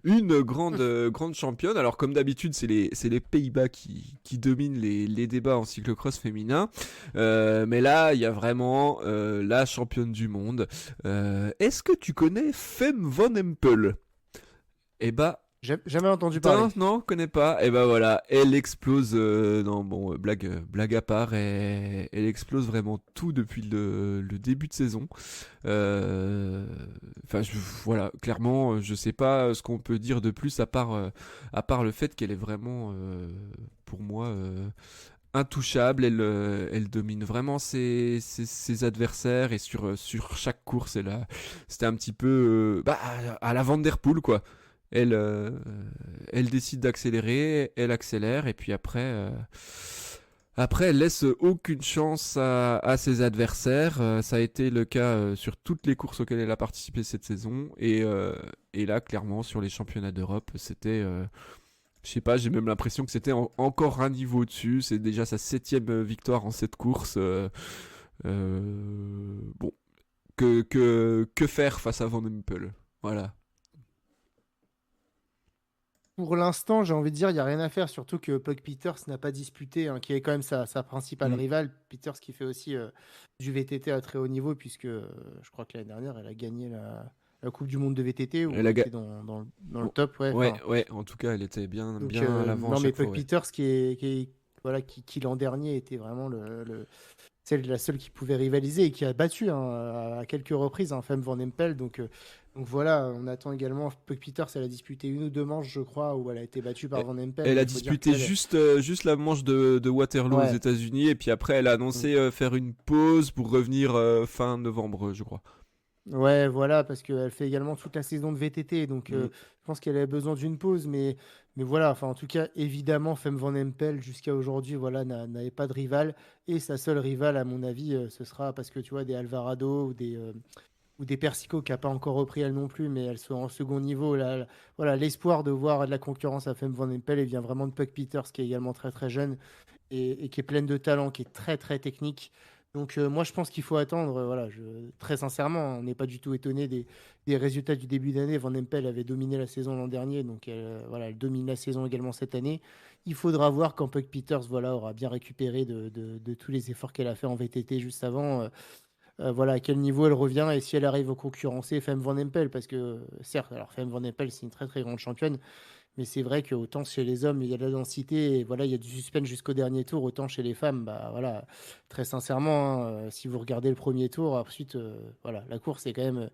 une grande championne. Alors comme d'habitude, c'est les Pays-Bas qui dominent les débats en cyclocross féminin. Mais là, il y a vraiment la championne du monde. Est-ce que tu connais Fem Van Empel? Eh bah, J'ai jamais entendu parler. putain, non, connais pas. Et ben voilà, elle explose. Non, bon, blague à part, elle explose vraiment tout depuis le début de saison. Euh, Enfin, voilà, clairement, je sais pas ce qu'on peut dire de plus à part le fait qu'elle est vraiment, pour moi, intouchable. Elle domine vraiment ses adversaires et sur chaque course, c'était un petit peu, bah, à la Van Der Poel, quoi. Elle, euh, Elle décide d'accélérer, elle accélère, et puis après elle laisse aucune chance à ses adversaires. Ça a été le cas sur toutes les courses auxquelles elle a participé cette saison, et là, clairement, sur les championnats d'Europe, c'était, je sais pas, j'ai même l'impression que c'était encore un niveau au-dessus. C'est déjà sa 7e victoire en cette course. Bon, que faire face à Van Empel? Voilà. Pour l'instant, j'ai envie de dire, il n'y a rien à faire, surtout que Pug Peters n'a pas disputé, hein, qui est quand même sa principale Mm. rivale. Peters qui fait aussi du VTT à très haut niveau, puisque je crois que l'année dernière, elle a gagné la Coupe du Monde de VTT, où Elle elle a ga- était dans le Bon, top. Ouais, ouais, enfin, ouais, en tout cas, elle était donc, bien à l'avant à non, mais chaque fois, Pug ouais. Peters voilà, qui l'an dernier était vraiment celle la seule qui pouvait rivaliser et qui a battu, hein, à quelques reprises, hein, Femme Van Empel. Donc voilà, on attend également Pug Peters. Elle a disputé une ou deux manches, je crois, où elle a été battue par Elle, Van Empel. elle Mais a il faut dire disputé qu'elle, juste la manche de Waterloo aux ouais. États-Unis, et puis après, elle a annoncé faire une pause pour revenir fin novembre, je crois. Ouais, voilà, parce qu'elle fait également toute la saison de VTT, donc Mm. je pense qu'elle a besoin d'une pause, mais voilà, enfin en tout cas, évidemment, Femme Van Empel jusqu'à aujourd'hui, voilà, n'avait pas de rival, et sa seule rivale, à mon avis, ce sera parce que tu vois, des Alvarado ou des Persico qui n'a pas encore repris elle non plus, mais elles sont en second niveau. Là, voilà, l'espoir de voir de la concurrence à Femme Van Empel, elle vient vraiment de Puck Peters, qui est également très très jeune et qui est pleine de talent, qui est très très technique. Donc moi je pense qu'il faut attendre, voilà, très sincèrement, on n'est pas du tout étonné des résultats du début d'année. Van Empel avait dominé la saison l'an dernier, donc voilà, elle domine la saison également cette année. Il faudra voir quand Puck Peters voilà, aura bien récupéré de tous les efforts qu'elle a fait en VTT juste avant, voilà, à quel niveau elle revient et si elle arrive à concurrencer Femme Van Empel, parce que certes, alors Femme Van Empel c'est une très très grande championne, mais c'est vrai que autant chez les hommes, il y a de la densité et voilà, il y a du suspense jusqu'au dernier tour, autant chez les femmes, bah voilà, très sincèrement, hein, si vous regardez le premier tour, ensuite, voilà, la course est quand même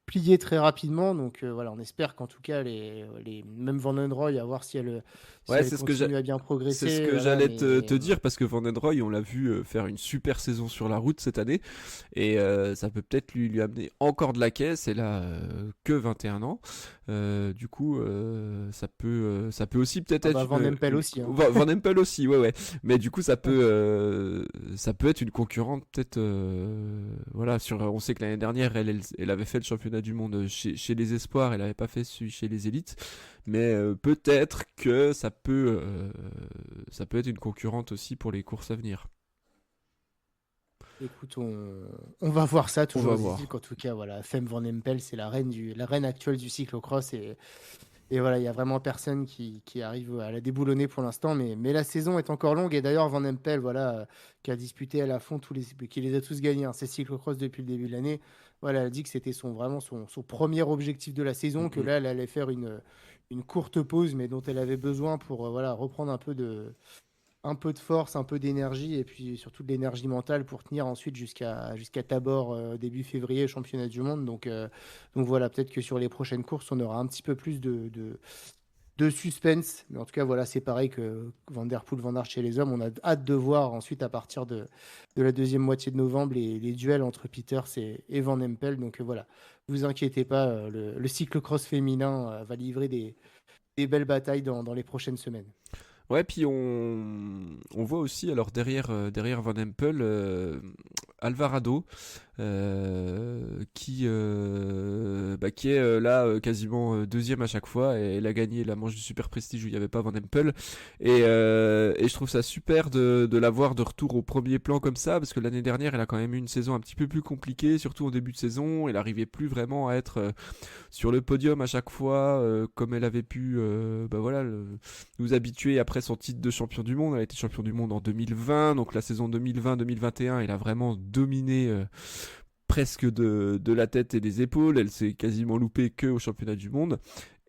pliée très rapidement. Donc voilà, on espère qu'en tout cas, même Van Roy, à voir si si Ouais, elle continue à bien c'est ce progresser, que voilà, j'allais mais te dire parce que Van Nistelrooy, on l'a vu faire une super saison sur la route cette année et ça peut peut-être lui amener encore de la caisse. Et là, que 21 ans. Du coup, ça peut aussi peut-être ah être bah Van Empel aussi, hein. Van Empel aussi, ouais, ouais. Mais du coup, ça peut être une concurrente peut-être. Voilà, on sait que l'année dernière, elle avait fait le championnat du monde chez les espoirs, elle avait pas fait celui chez les élites. Mais peut-être que ça peut être une concurrente aussi pour les courses à venir. Écoute, on va voir ça. On Toujours va est-il voir. qu'en tout cas, voilà, Femme Van Empel, c'est la reine actuelle du cyclocross et voilà, il y a vraiment personne qui arrive à la déboulonner pour l'instant, mais la saison est encore longue et d'ailleurs Van Empel, voilà, qui a disputé à la fond qui les a tous gagnés, hein, ces cyclocross depuis le début de l'année. Voilà, elle a dit que c'était vraiment son premier objectif de la saison, que Mm, là, elle allait faire une courte pause, mais dont elle avait besoin pour voilà, reprendre un peu de force, un peu d'énergie et puis surtout de l'énergie mentale pour tenir ensuite jusqu'à Tabor début février, championnat du monde. Donc voilà, peut-être que sur les prochaines courses, on aura un petit peu plus de suspense. Mais en tout cas, voilà, c'est pareil que Van Der Poel, Van Aert chez les hommes. On a hâte de voir ensuite à partir de la deuxième moitié de novembre les duels entre Peters et Van Empel. Donc voilà, vous inquiétez pas, le cyclocross féminin va livrer des belles batailles dans les prochaines semaines. ouais, puis on voit aussi, alors derrière Van Empel, Alvarado, qui est là quasiment deuxième à chaque fois, et elle a gagné la manche du Super Prestige où il n'y avait pas Van Empel. Et je trouve ça super de la voir de retour au premier plan comme ça, parce que l'année dernière, elle a quand même eu une saison un petit peu plus compliquée, surtout au début de saison. Elle n'arrivait plus vraiment à être sur le podium à chaque fois, comme elle avait pu voilà, nous habituer après son titre de champion du monde. Elle a été champion du monde en 2020, donc la saison 2020-2021, elle a vraiment dominé presque de la tête et des épaules. Elle s'est quasiment loupée que au championnat du monde.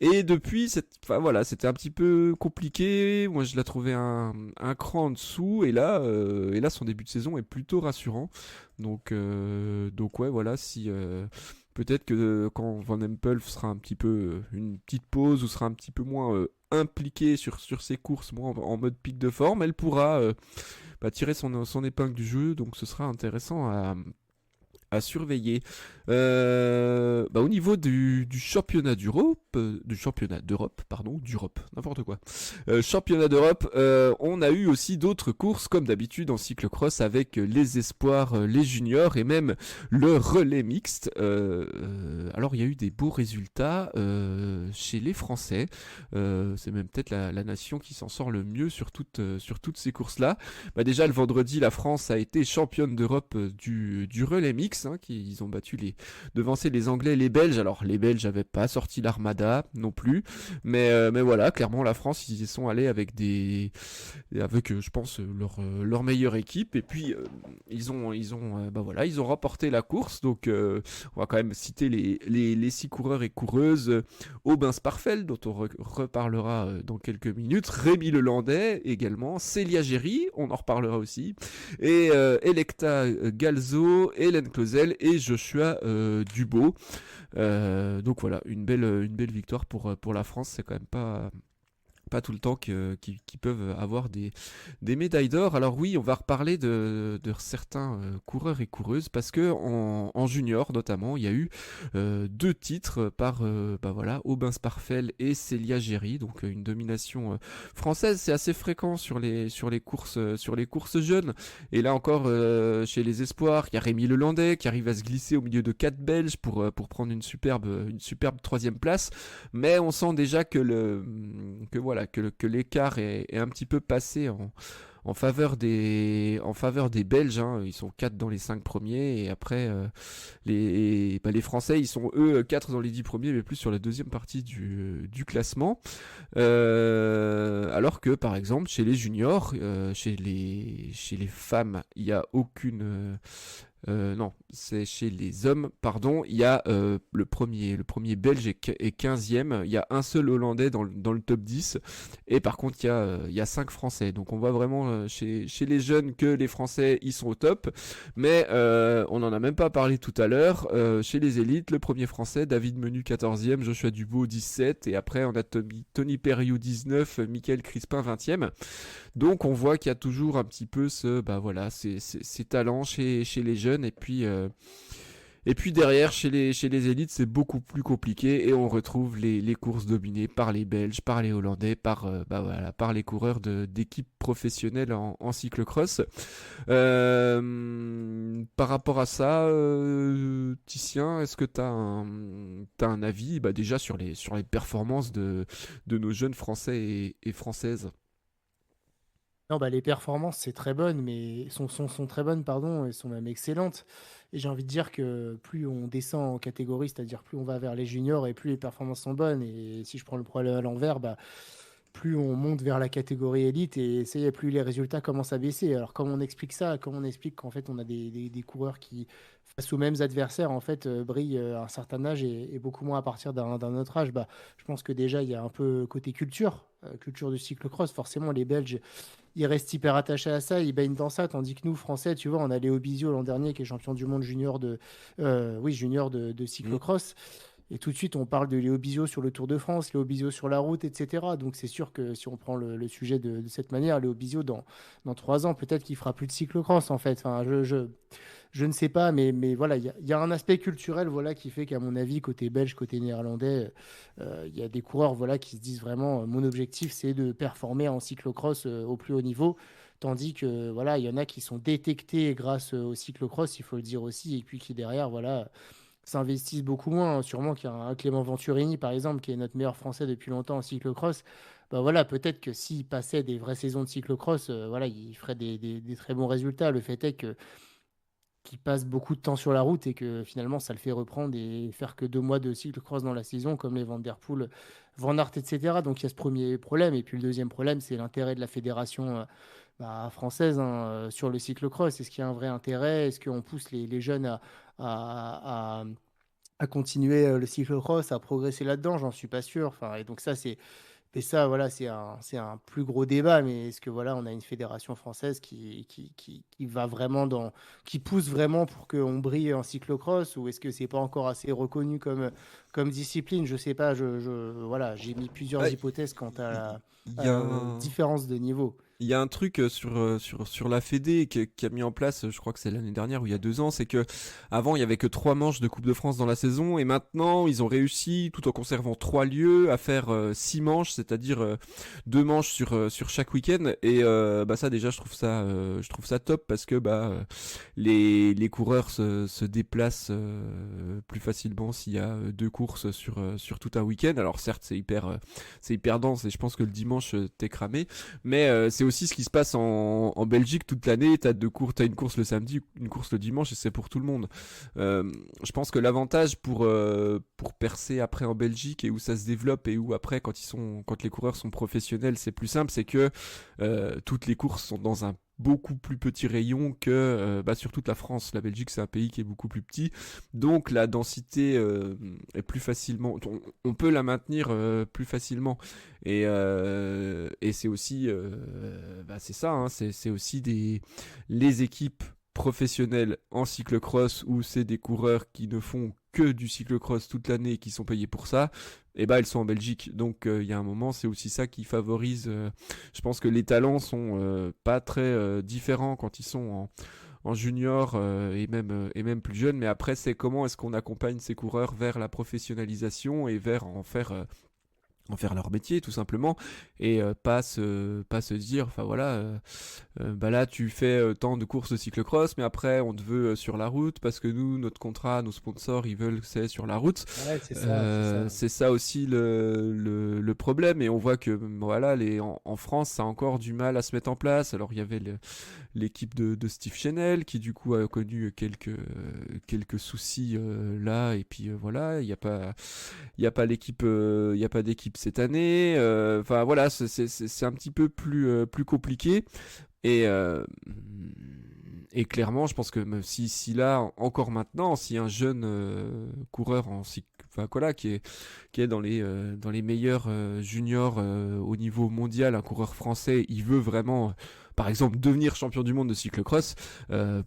Et depuis, enfin, voilà, c'était un petit peu compliqué. Moi, je la trouvais un cran en dessous. Et là, son début de saison est plutôt rassurant. Donc ouais, voilà, si peut-être que quand Van Empel sera un petit peu une petite pause ou sera un petit peu moins impliqué sur ses courses, moins en mode pic de forme, elle pourra tirer son épingle du jeu. Donc, ce sera intéressant à surveiller. Au niveau du championnat d'Europe, du championnat d'Europe, pardon, d'Europe, n'importe quoi. Championnat d'Europe, on a eu aussi d'autres courses comme d'habitude en cyclocross avec les espoirs, les juniors et même le relais mixte. Alors il y a eu des beaux résultats chez les Français. C'est même peut-être la nation qui s'en sort le mieux sur toutes ces courses-là. Déjà le vendredi, la France a été championne d'Europe du relais mix, hein, ils ont devancé les Anglais et les Belges. Alors les Belges n'avaient pas sorti l'armada non plus, mais voilà, clairement la France, ils y sont allés avec je pense leur meilleure équipe. Et puis ils ont remporté la course. Donc on va quand même citer les 6 coureurs et coureuses. Aubin Sparfeld, dont on reparlera dans quelques minutes, Rémi Lelandais également, Célia Géry, on en reparlera aussi, et Electa Galzo, Hélène Clausel et Joshua Dubo. Donc voilà, une belle victoire pour la France. C'est quand même pas tout le temps qu'ils peuvent avoir des médailles d'or. Alors oui, on va reparler de certains coureurs et coureuses parce que en junior notamment, il y a eu 2 titres par Aubin Sparfel et Célia Géry, donc une domination française. C'est assez fréquent sur les courses jeunes. Et là encore, chez les espoirs, il y a Rémi Lelandais qui arrive à se glisser au milieu de 4 Belges pour prendre une superbe 3e place. Mais on sent déjà que que l'écart est un petit peu passé en faveur des Belges, hein. Ils sont 4 dans les 5 premiers et après les Français, ils sont eux 4 dans les 10 premiers, mais plus sur la deuxième partie du classement. Alors que par exemple chez les juniors, chez les femmes, il n'y a Non, c'est chez les hommes, pardon. Il y a le premier Belge est 15e. Il y a un seul Hollandais dans le top 10. Et par contre, il y a 5 Français. Donc on voit vraiment chez les jeunes que les Français, ils sont au top. Mais on n'en a même pas parlé tout à l'heure. Chez les élites, le premier Français, David Menu 14e, Joshua Dubois 17. Et après, on a Tony Perriou 19, Michael Crispin 20e. Donc on voit qu'il y a toujours un petit peu ces talents chez les jeunes et puis derrière chez les élites c'est beaucoup plus compliqué et on retrouve les courses dominées par les Belges, par les Hollandais, par les coureurs d'équipes professionnelles en cyclocross. Par rapport à ça, Titien, est-ce que t'as un avis déjà sur les performances de nos jeunes Français et Françaises? Non, bah, les performances, c'est très bonne, mais sont très bonnes, pardon, et sont même excellentes. Et j'ai envie de dire que plus on descend en catégorie, c'est-à-dire plus on va vers les juniors et plus les performances sont bonnes. Et si je prends le problème à l'envers, bah, plus on monte vers la catégorie élite et ça y est, plus les résultats commencent à baisser. Alors, comment on explique ça? Comment on explique qu'en fait, on a des coureurs qui, face aux mêmes adversaires, en fait, brillent à un certain âge et beaucoup moins à partir d'un autre âge? Bah, je pense que déjà, il y a un peu côté culture, culture du cyclocross. Forcément, les Belges, ils restent hyper attachés à ça, ils baignent dans ça, tandis que nous, Français, tu vois, on a Léo Bizio l'an dernier qui est champion du monde junior de Hmm. cyclocross. Et tout de suite, on parle de Léo Bizio sur le Tour de France, Léo Bizio sur la route, etc. Donc c'est sûr que si on prend le sujet de cette manière, Léo Bizio, dans 3 ans, peut-être qu'il fera plus de cyclocross, en fait. Enfin, je ne sais pas, mais voilà, il y a un aspect culturel voilà, qui fait qu'à mon avis, côté belge, côté néerlandais, il y a des coureurs voilà, qui se disent vraiment, mon objectif, c'est de performer en cyclocross au plus haut niveau. Tandis que voilà, il y en a qui sont détectés grâce au cyclocross, il faut le dire aussi, et puis qui derrière, voilà, s'investissent beaucoup moins. Sûrement qu'il y a un Clément Venturini, par exemple, qui est notre meilleur Français depuis longtemps en cyclocross. Bah voilà, peut-être que s'il passait des vraies saisons de cyclocross, voilà, il ferait des très bons résultats. Le fait est que qu'il passe beaucoup de temps sur la route et que finalement ça le fait reprendre et faire que 2 mois de cyclocross dans la saison, comme les Van Der Poel, Van Aert, etc. Donc il y a ce premier problème. Et puis le deuxième problème, c'est l'intérêt de la fédération française sur le cyclocross. Est-ce qu'il y a un vrai intérêt? Est-ce qu'on pousse les jeunes à, à- à continuer le cyclocross, à progresser là-dedans? J'en suis pas sûr. Enfin, et donc ça, voilà, c'est un plus gros débat, mais est-ce que voilà, on a une fédération française qui va vraiment qui pousse vraiment pour qu'on brille en cyclocross, ou est-ce que c'est pas encore assez reconnu comme discipline? Je sais pas, voilà, j'ai mis plusieurs Ouais, hypothèses quant il à y a la un, différence de niveau. Il y a un truc sur la Fédé qui a mis en place, je crois que c'est l'année dernière ou il y a 2 ans, c'est que avant il y avait que 3 manches de Coupe de France dans la saison et maintenant ils ont réussi, tout en conservant 3 lieux, à faire 6 manches, c'est-à-dire 2 manches sur chaque week-end. Et ça déjà je trouve ça top parce que les coureurs se déplacent plus facilement s'il y a 2 courses sur tout un week-end. Alors certes c'est hyper dense et je pense que le dimanche t'es cramé. Mais c'est aussi ce qui se passe en Belgique toute l'année. T'as une course le samedi, une course le dimanche et c'est pour tout le monde. Je pense que l'avantage pour percer après en Belgique et où ça se développe et où après quand les coureurs sont professionnels c'est plus simple, c'est que toutes les courses sont dans un beaucoup plus petit rayon que sur toute la France. La Belgique c'est un pays qui est beaucoup plus petit, donc la densité est plus facilement, on peut la maintenir plus facilement. Et c'est aussi, c'est ça, hein, c'est aussi les équipes professionnelles en cyclocross où c'est des coureurs qui ne font que du cyclocross toute l'année et qui sont payés pour ça. Et elles sont en Belgique. Donc il y a un moment, c'est aussi ça qui favorise. Je pense que les talents sont pas très différents quand ils sont en junior et même plus jeunes. Mais après, c'est comment est-ce qu'on accompagne ces coureurs vers la professionnalisation et vers en faire leur métier tout simplement, et pas se dire enfin voilà, là tu fais tant de courses de cyclocross mais après on te veut sur la route parce que nous notre contrat, nos sponsors ils veulent que c'est sur la route. Ouais, c'est ça, c'est ça. C'est ça aussi le problème, et on voit que voilà en France ça a encore du mal à se mettre en place. Alors il y avait l'équipe de Steve Chenel qui du coup a connu quelques soucis là, et puis voilà, il y a pas l'équipe, il y a pas d'équipe cette année. Enfin voilà, c'est un petit peu plus compliqué. Et et clairement, je pense que même si là, encore maintenant, si un jeune coureur enfin, voilà, qui est dans les meilleurs juniors au niveau mondial, un coureur français, il veut vraiment, par exemple, devenir champion du monde de cyclocross,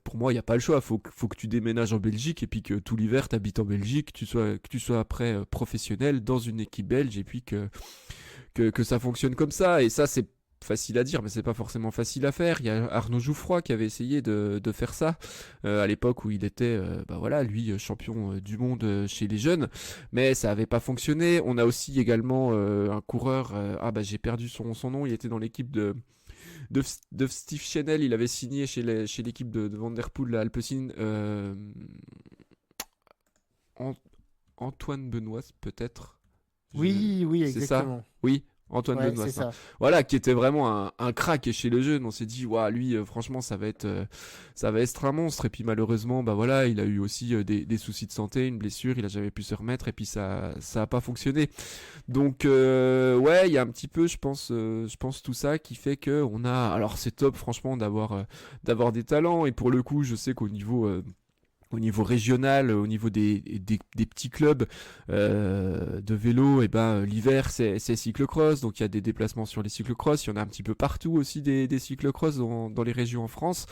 pour moi, il n'y a pas le choix. Faut que tu déménages en Belgique et puis que tout l'hiver, tu habites en Belgique, que tu sois après professionnel dans une équipe belge et puis que ça fonctionne comme ça. Et ça, c'est facile à dire, mais c'est pas forcément facile à faire. Il y a Arnaud Jouffroy qui avait essayé de faire ça à l'époque où il était, bah voilà, lui champion du monde chez les jeunes, mais ça avait pas fonctionné. On a aussi également un coureur, ah bah j'ai perdu son nom, il était dans l'équipe de Steve Chanel, il avait signé chez l'équipe de Van Der Poel, la Alpecin, An- Antoine Benoît peut-être. Oui, oui, C'est ça? exactement. Oui, Antoine Ouais, Benoît. c'est ça. Voilà, qui était vraiment un crack chez le jeune. On s'est dit, waouh, lui, franchement, ça va être un monstre. Et puis malheureusement, bah voilà, il a eu aussi des soucis de santé, une blessure, il a jamais pu se remettre, et puis ça a pas fonctionné. Donc ouais, il y a un petit peu, je pense tout ça qui fait que on a. Alors c'est top, franchement, d'avoir des talents. Et pour le coup, je sais qu'au niveau au niveau régional, au niveau des petits clubs de vélo, et ben l'hiver c'est cyclocross, donc il y a des déplacements sur les cyclocross, il y en a un petit peu partout aussi des cyclocross dans les régions en France.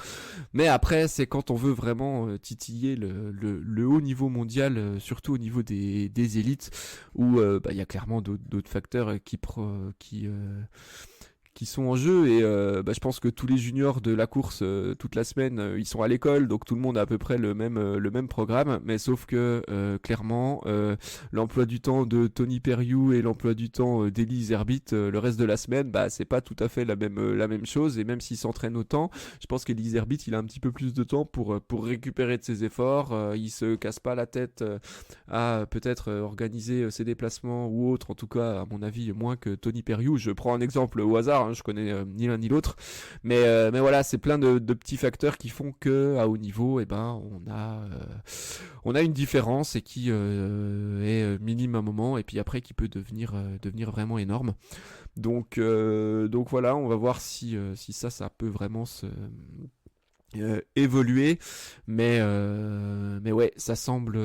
Mais après c'est quand on veut vraiment titiller le haut niveau mondial, surtout au niveau des élites, où bah, il y a clairement d'autres facteurs qui sont en jeu et bah, je pense que tous les juniors de la course toute la semaine ils sont à l'école, donc tout le monde a à peu près le même programme, mais sauf que clairement l'emploi du temps de Tony Perriou et l'emploi du temps d'Elise Herbit le reste de la semaine, bah c'est pas tout à fait la même chose. Et même s'il s'entraîne autant, je pense qu'Elise Herbit il a un petit peu plus de temps pour récupérer de ses efforts, il se casse pas la tête à peut-être organiser ses déplacements ou autre, en tout cas à mon avis moins que Tony Perriou. Je prends un exemple au hasard, hein, je connais ni l'un ni l'autre, mais voilà, c'est plein de petits facteurs qui font que à haut niveau, et ben on a une différence et qui est minime à un moment et puis après qui peut devenir vraiment énorme. Donc voilà, on va voir si ça peut vraiment se évoluer, mais ouais, ça semble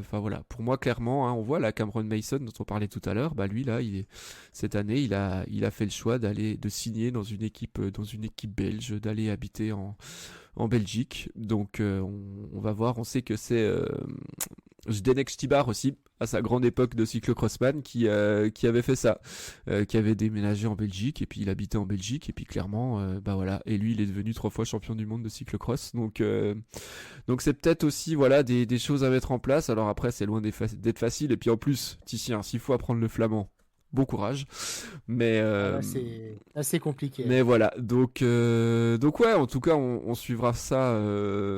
enfin voilà, pour moi clairement, hein, on voit la Cameron Mason dont on parlait tout à l'heure, bah lui là cette année il a fait le choix de signer dans une équipe belge, d'aller habiter en Belgique. Donc on va voir, on sait que c'est Zdenek Stibar aussi, à sa grande époque de cyclocrossman, qui avait fait ça, qui avait déménagé en Belgique, et puis il habitait en Belgique, et puis clairement, bah voilà, et lui il est devenu 3 fois champion du monde de cyclocross, donc c'est peut-être aussi voilà des choses à mettre en place. Alors après c'est loin d'être facile, et puis en plus, Titien, s'il faut apprendre le flamand, bon courage, mais Ah, là, c'est assez compliqué, hein. mais voilà, donc ouais, en tout cas, on suivra ça,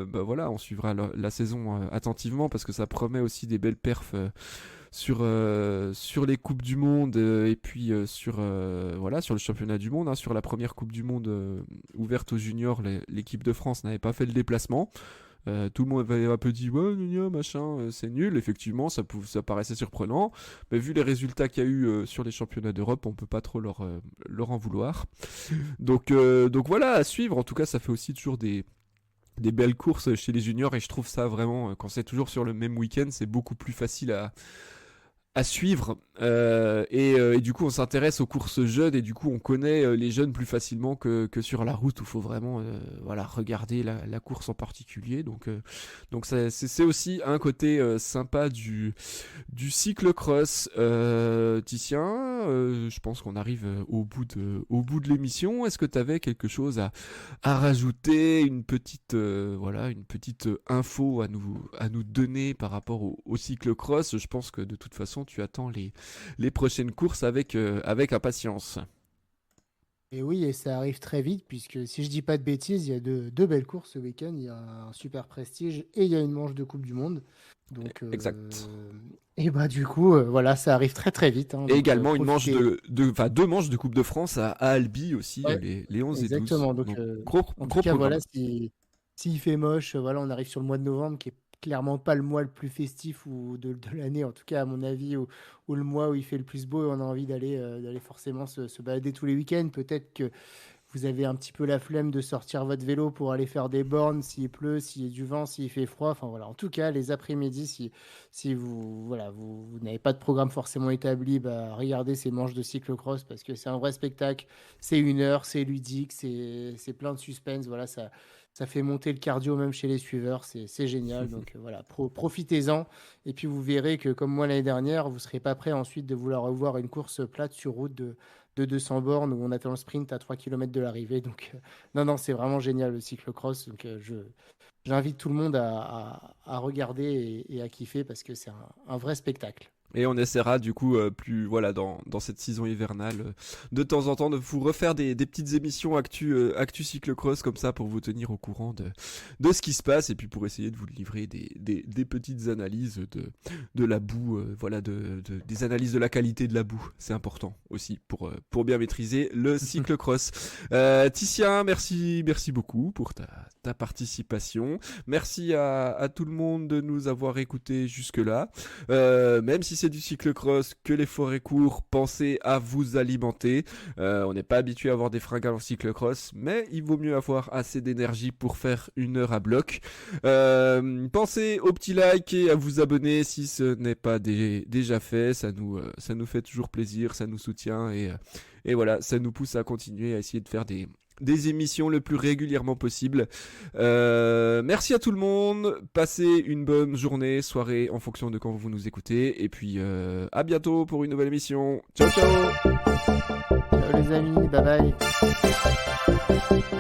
bah voilà, on suivra la saison attentivement parce que ça promet aussi des belles perfs sur les coupes du monde et puis voilà, sur le championnat du monde, hein. Sur la première coupe du monde ouverte aux juniors, l'équipe de France n'avait pas fait le déplacement. Tout le monde avait un peu dit ouais gna gna, machin, c'est nul. Effectivement, ça paraissait surprenant, mais vu les résultats qu'il y a eu sur les championnats d'Europe, on peut pas trop leur en vouloir. Donc voilà, à suivre. En tout cas, ça fait aussi toujours des belles courses chez les juniors, et je trouve ça vraiment, quand c'est toujours sur le même week-end, c'est beaucoup plus facile à suivre, et du coup on s'intéresse aux courses jeunes, et du coup on connaît les jeunes plus facilement que sur la route où il faut vraiment voilà, regarder la course en particulier. Donc c'est aussi un côté sympa du cyclocross. Titien, je pense qu'on arrive au bout de l'émission. Est-ce que tu avais quelque chose à rajouter, voilà, une petite info à nous donner par rapport au cyclocross? Je pense que de toute façon tu attends les prochaines courses avec impatience. Et oui, et ça arrive très vite, puisque si je dis pas de bêtises, il y a deux belles courses ce week-end. Il y a un super prestige et il y a une manche de Coupe du Monde. Donc, Exact. et bah du coup, voilà, ça arrive très très vite, hein, Et donc également une manche profitez. enfin deux manches de Coupe de France à Albi aussi, Ouais, les 11 et 12. exactement. Donc, Donc en tout gros cas, voilà, programme. s'il fait moche, voilà, on arrive sur le mois de novembre, qui est clairement pas le mois le plus festif ou de l'année, en tout cas à mon avis, ou le mois où il fait le plus beau et on a envie d'aller forcément se balader tous les week-ends. Peut-être que vous avez un petit peu la flemme de sortir votre vélo pour aller faire des bornes, s'il pleut, s'il y a du vent, s'il fait froid, enfin voilà. En tout cas, les après-midi, si vous n'avez pas de programme forcément établi, bah, regardez ces manches de cyclocross parce que c'est un vrai spectacle. C'est 1 heure, c'est ludique, c'est plein de suspense. Voilà, ça fait monter le cardio même chez les suiveurs. C'est génial. Donc voilà, profitez-en. Et puis vous verrez que comme moi l'année dernière, vous ne serez pas prêt ensuite de vouloir revoir une course plate sur route de 200 bornes où on attend le sprint à 3 km de l'arrivée. Donc non, c'est vraiment génial le cyclocross. Donc j'invite tout le monde à regarder et à kiffer parce que c'est un vrai spectacle. Et on essaiera du coup plus voilà dans cette saison hivernale de temps en temps de vous refaire des petites émissions actu cyclocross comme ça pour vous tenir au courant de ce qui se passe et puis pour essayer de vous livrer des petites analyses de la boue, voilà des analyses de la qualité de la boue. C'est important aussi pour bien maîtriser le cyclocross. Ticia, merci beaucoup pour ta participation. Merci à tout le monde de nous avoir écoutés jusque là. Même si c'est du cyclocross, que l'effort est court, pensez à vous alimenter. On n'est pas habitué à avoir des fringales en cyclocross, mais il vaut mieux avoir assez d'énergie pour faire 1 heure à bloc. Pensez au petit like et à vous abonner si ce n'est pas déjà fait. Ça nous fait toujours plaisir, ça nous soutient et voilà, ça nous pousse à continuer à essayer de faire des émissions le plus régulièrement possible. Merci à tout le monde. Passez une bonne journée, soirée en fonction de quand vous nous écoutez. Et puis à bientôt pour une nouvelle émission. Ciao. Ciao les amis, bye bye.